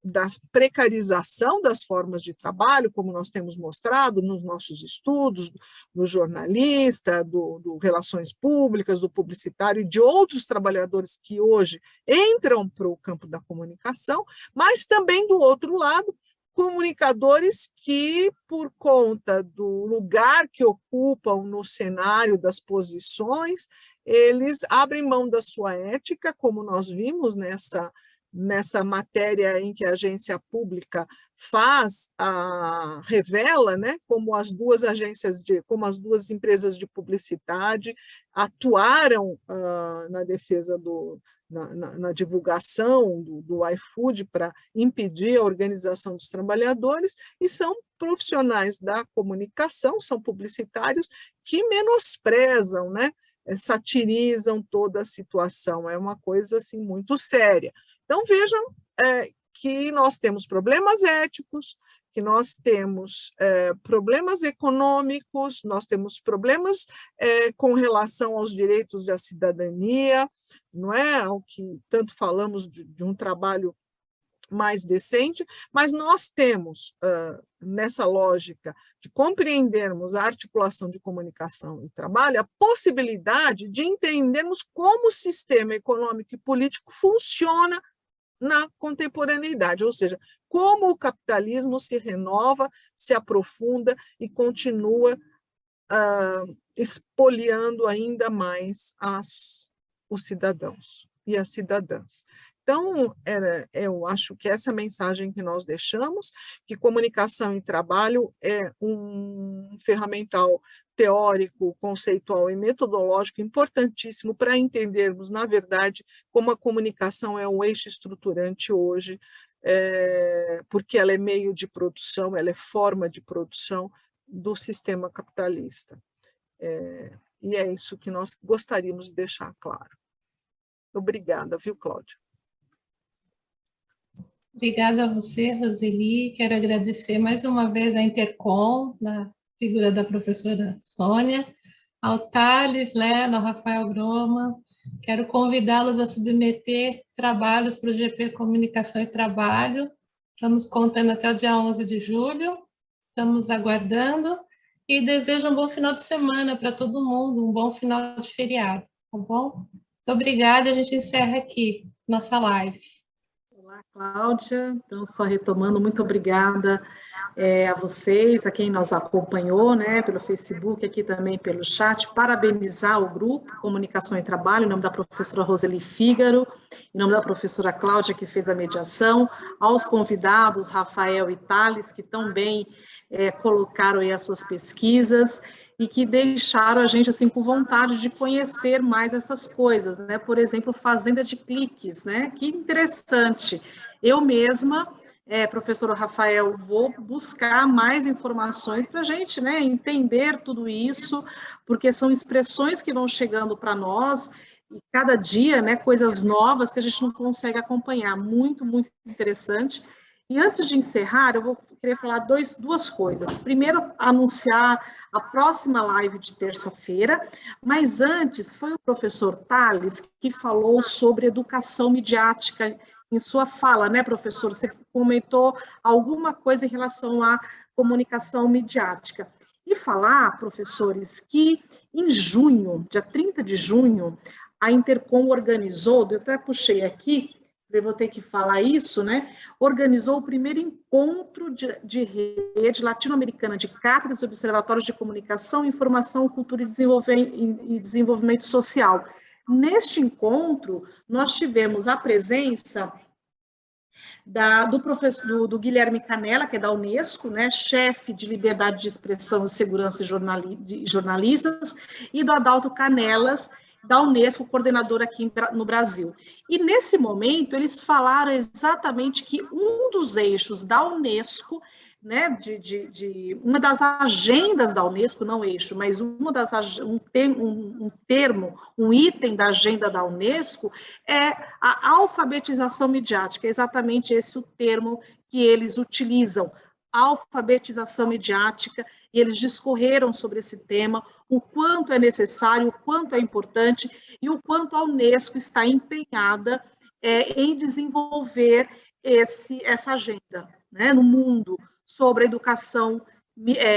da precarização das formas de trabalho, como nós temos mostrado nos nossos estudos, do jornalista, do relações públicas, do publicitário e de outros trabalhadores que hoje entram para o campo da comunicação, mas também do outro lado, comunicadores que, por conta do lugar que ocupam no cenário das posições, eles abrem mão da sua ética, como nós vimos nessa matéria em que a agência pública revela, né, como as duas empresas de publicidade atuaram na defesa na divulgação do iFood para impedir a organização dos trabalhadores, e são profissionais da comunicação, são publicitários que menosprezam, né, satirizam toda a situação. É uma coisa assim, muito séria. Então, vejam que nós temos problemas éticos, que nós temos problemas econômicos, nós temos problemas com relação aos direitos da cidadania, não é? Ao que tanto falamos de um trabalho mais decente, mas nós temos, nessa lógica de compreendermos a articulação de comunicação e trabalho, a possibilidade de entendermos como o sistema econômico e político funciona na contemporaneidade, ou seja, como o capitalismo se renova, se aprofunda e continua expoliando ainda mais os cidadãos e as cidadãs. Então, eu acho que essa mensagem que nós deixamos, que comunicação e trabalho é um ferramental teórico, conceitual e metodológico importantíssimo para entendermos, na verdade, como a comunicação é um eixo estruturante hoje, porque ela é meio de produção, ela é forma de produção do sistema capitalista. E é isso que nós gostaríamos de deixar claro. Obrigada, viu, Cláudia? Obrigada a você, Roseli. Quero agradecer mais uma vez a Intercom, na figura da professora Sônia, ao Thales, Leno, ao Rafael Groma. Quero convidá-los a submeter trabalhos para o GP Comunicação e Trabalho. Estamos contando até o dia 11 de julho. Estamos aguardando. E desejo um bom final de semana para todo mundo, um bom final de feriado, tá bom? Muito obrigada, a gente encerra aqui nossa live. Olá, Cláudia. Então, só retomando, muito obrigada a vocês, a quem nos acompanhou, né, pelo Facebook, aqui também pelo chat, parabenizar o grupo Comunicação e Trabalho, em nome da professora Roseli Fígaro, em nome da professora Cláudia, que fez a mediação, aos convidados, Rafael e Thales, que também colocaram aí as suas pesquisas, e que deixaram a gente assim com vontade de conhecer mais essas coisas, né? Por exemplo, fazenda de cliques, né? Que interessante. Eu mesma, professor Rafael, vou buscar mais informações para a gente, né, entender tudo isso, porque são expressões que vão chegando para nós, e cada dia, né, coisas novas que a gente não consegue acompanhar. Muito, muito interessante. E antes de encerrar, eu vou querer falar duas coisas. Primeiro, anunciar a próxima live de terça-feira, mas antes, foi o professor Thales que falou sobre educação midiática em sua fala, né, professor? Você comentou alguma coisa em relação à comunicação midiática. E falar, professores, que em junho, dia 30 de junho, a Intercom organizou, eu até puxei aqui, eu vou ter que falar isso, né? Organizou o primeiro encontro de rede latino-americana de cátedras e observatórios de comunicação, informação, cultura e desenvolvimento social. Neste encontro, nós tivemos a presença do Guilherme Canella, que é da Unesco, né, chefe de liberdade de expressão e segurança de jornalistas, e do Adalto Canelas, da Unesco, coordenador aqui no Brasil. E nesse momento, eles falaram exatamente que um dos eixos da Unesco, né, uma das agendas da Unesco, não eixo, mas um item da agenda da Unesco é a alfabetização midiática, é exatamente esse o termo que eles utilizam, alfabetização midiática, e eles discorreram sobre esse tema, o quanto é necessário, o quanto é importante, e o quanto a Unesco está empenhada em desenvolver essa agenda, né, no mundo, sobre a educação,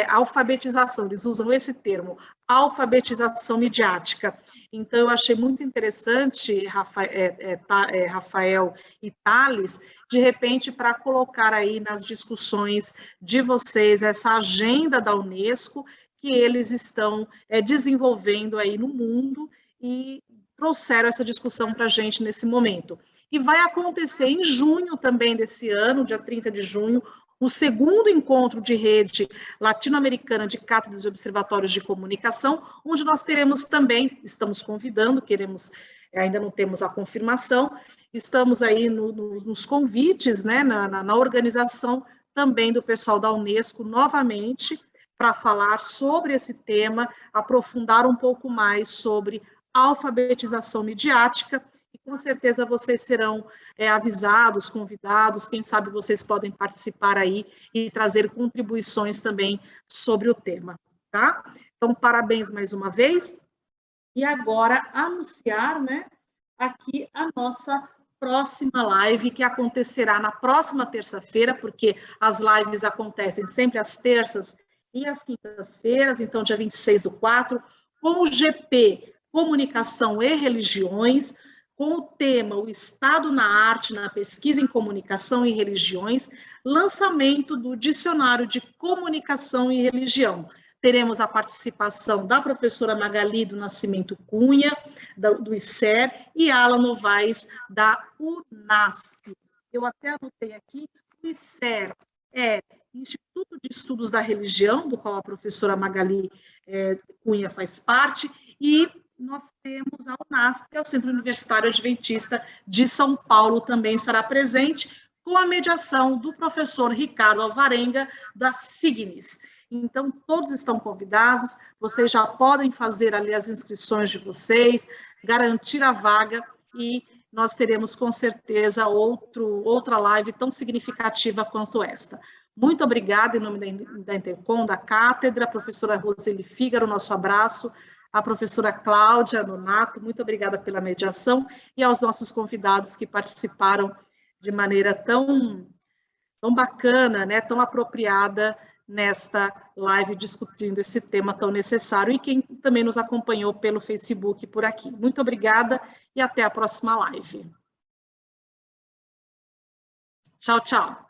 alfabetização, eles usam esse termo, alfabetização midiática. Então, eu achei muito interessante, Rafael e Thales, de repente, para colocar aí nas discussões de vocês essa agenda da Unesco, que eles estão desenvolvendo aí no mundo e trouxeram essa discussão para a gente nesse momento. E vai acontecer em junho também desse ano, dia 30 de junho, o segundo encontro de rede latino-americana de cátedras e observatórios de comunicação, onde nós teremos também, estamos convidando, ainda não temos a confirmação, estamos aí nos convites, né, na organização também do pessoal da Unesco, novamente, para falar sobre esse tema, aprofundar um pouco mais sobre alfabetização midiática, e com certeza vocês serão avisados, convidados, quem sabe vocês podem participar aí e trazer contribuições também sobre o tema, tá? Então, parabéns mais uma vez, e agora anunciar, né, aqui a nossa próxima live, que acontecerá na próxima terça-feira, porque as lives acontecem sempre às terças e às quintas-feiras, então dia 26/4, com o GP Comunicação e Religiões, com o tema O Estado na Arte, na Pesquisa em Comunicação e Religiões, lançamento do Dicionário de Comunicação e Religião. Teremos a participação da professora Magali do Nascimento Cunha, do ICER, e Alan Novaes, da UNASP. Eu até anotei aqui, o ICER é Instituto de Estudos da Religião, do qual a professora Magali Cunha faz parte, e nós temos a UNASP, que é o Centro Universitário Adventista de São Paulo, também estará presente, com a mediação do professor Ricardo Alvarenga, da Signis. Então, todos estão convidados, vocês já podem fazer ali as inscrições de vocês, garantir a vaga, e nós teremos, com certeza, outra live tão significativa quanto esta. Muito obrigada, em nome da Intercom, da Cátedra, a professora Roseli Fígaro, nosso abraço, a professora Cláudia Nonato, muito obrigada pela mediação, e aos nossos convidados que participaram de maneira tão bacana, né, tão apropriada, nesta live discutindo esse tema tão necessário, e quem também nos acompanhou pelo Facebook por aqui. Muito obrigada e até a próxima live. Tchau, tchau.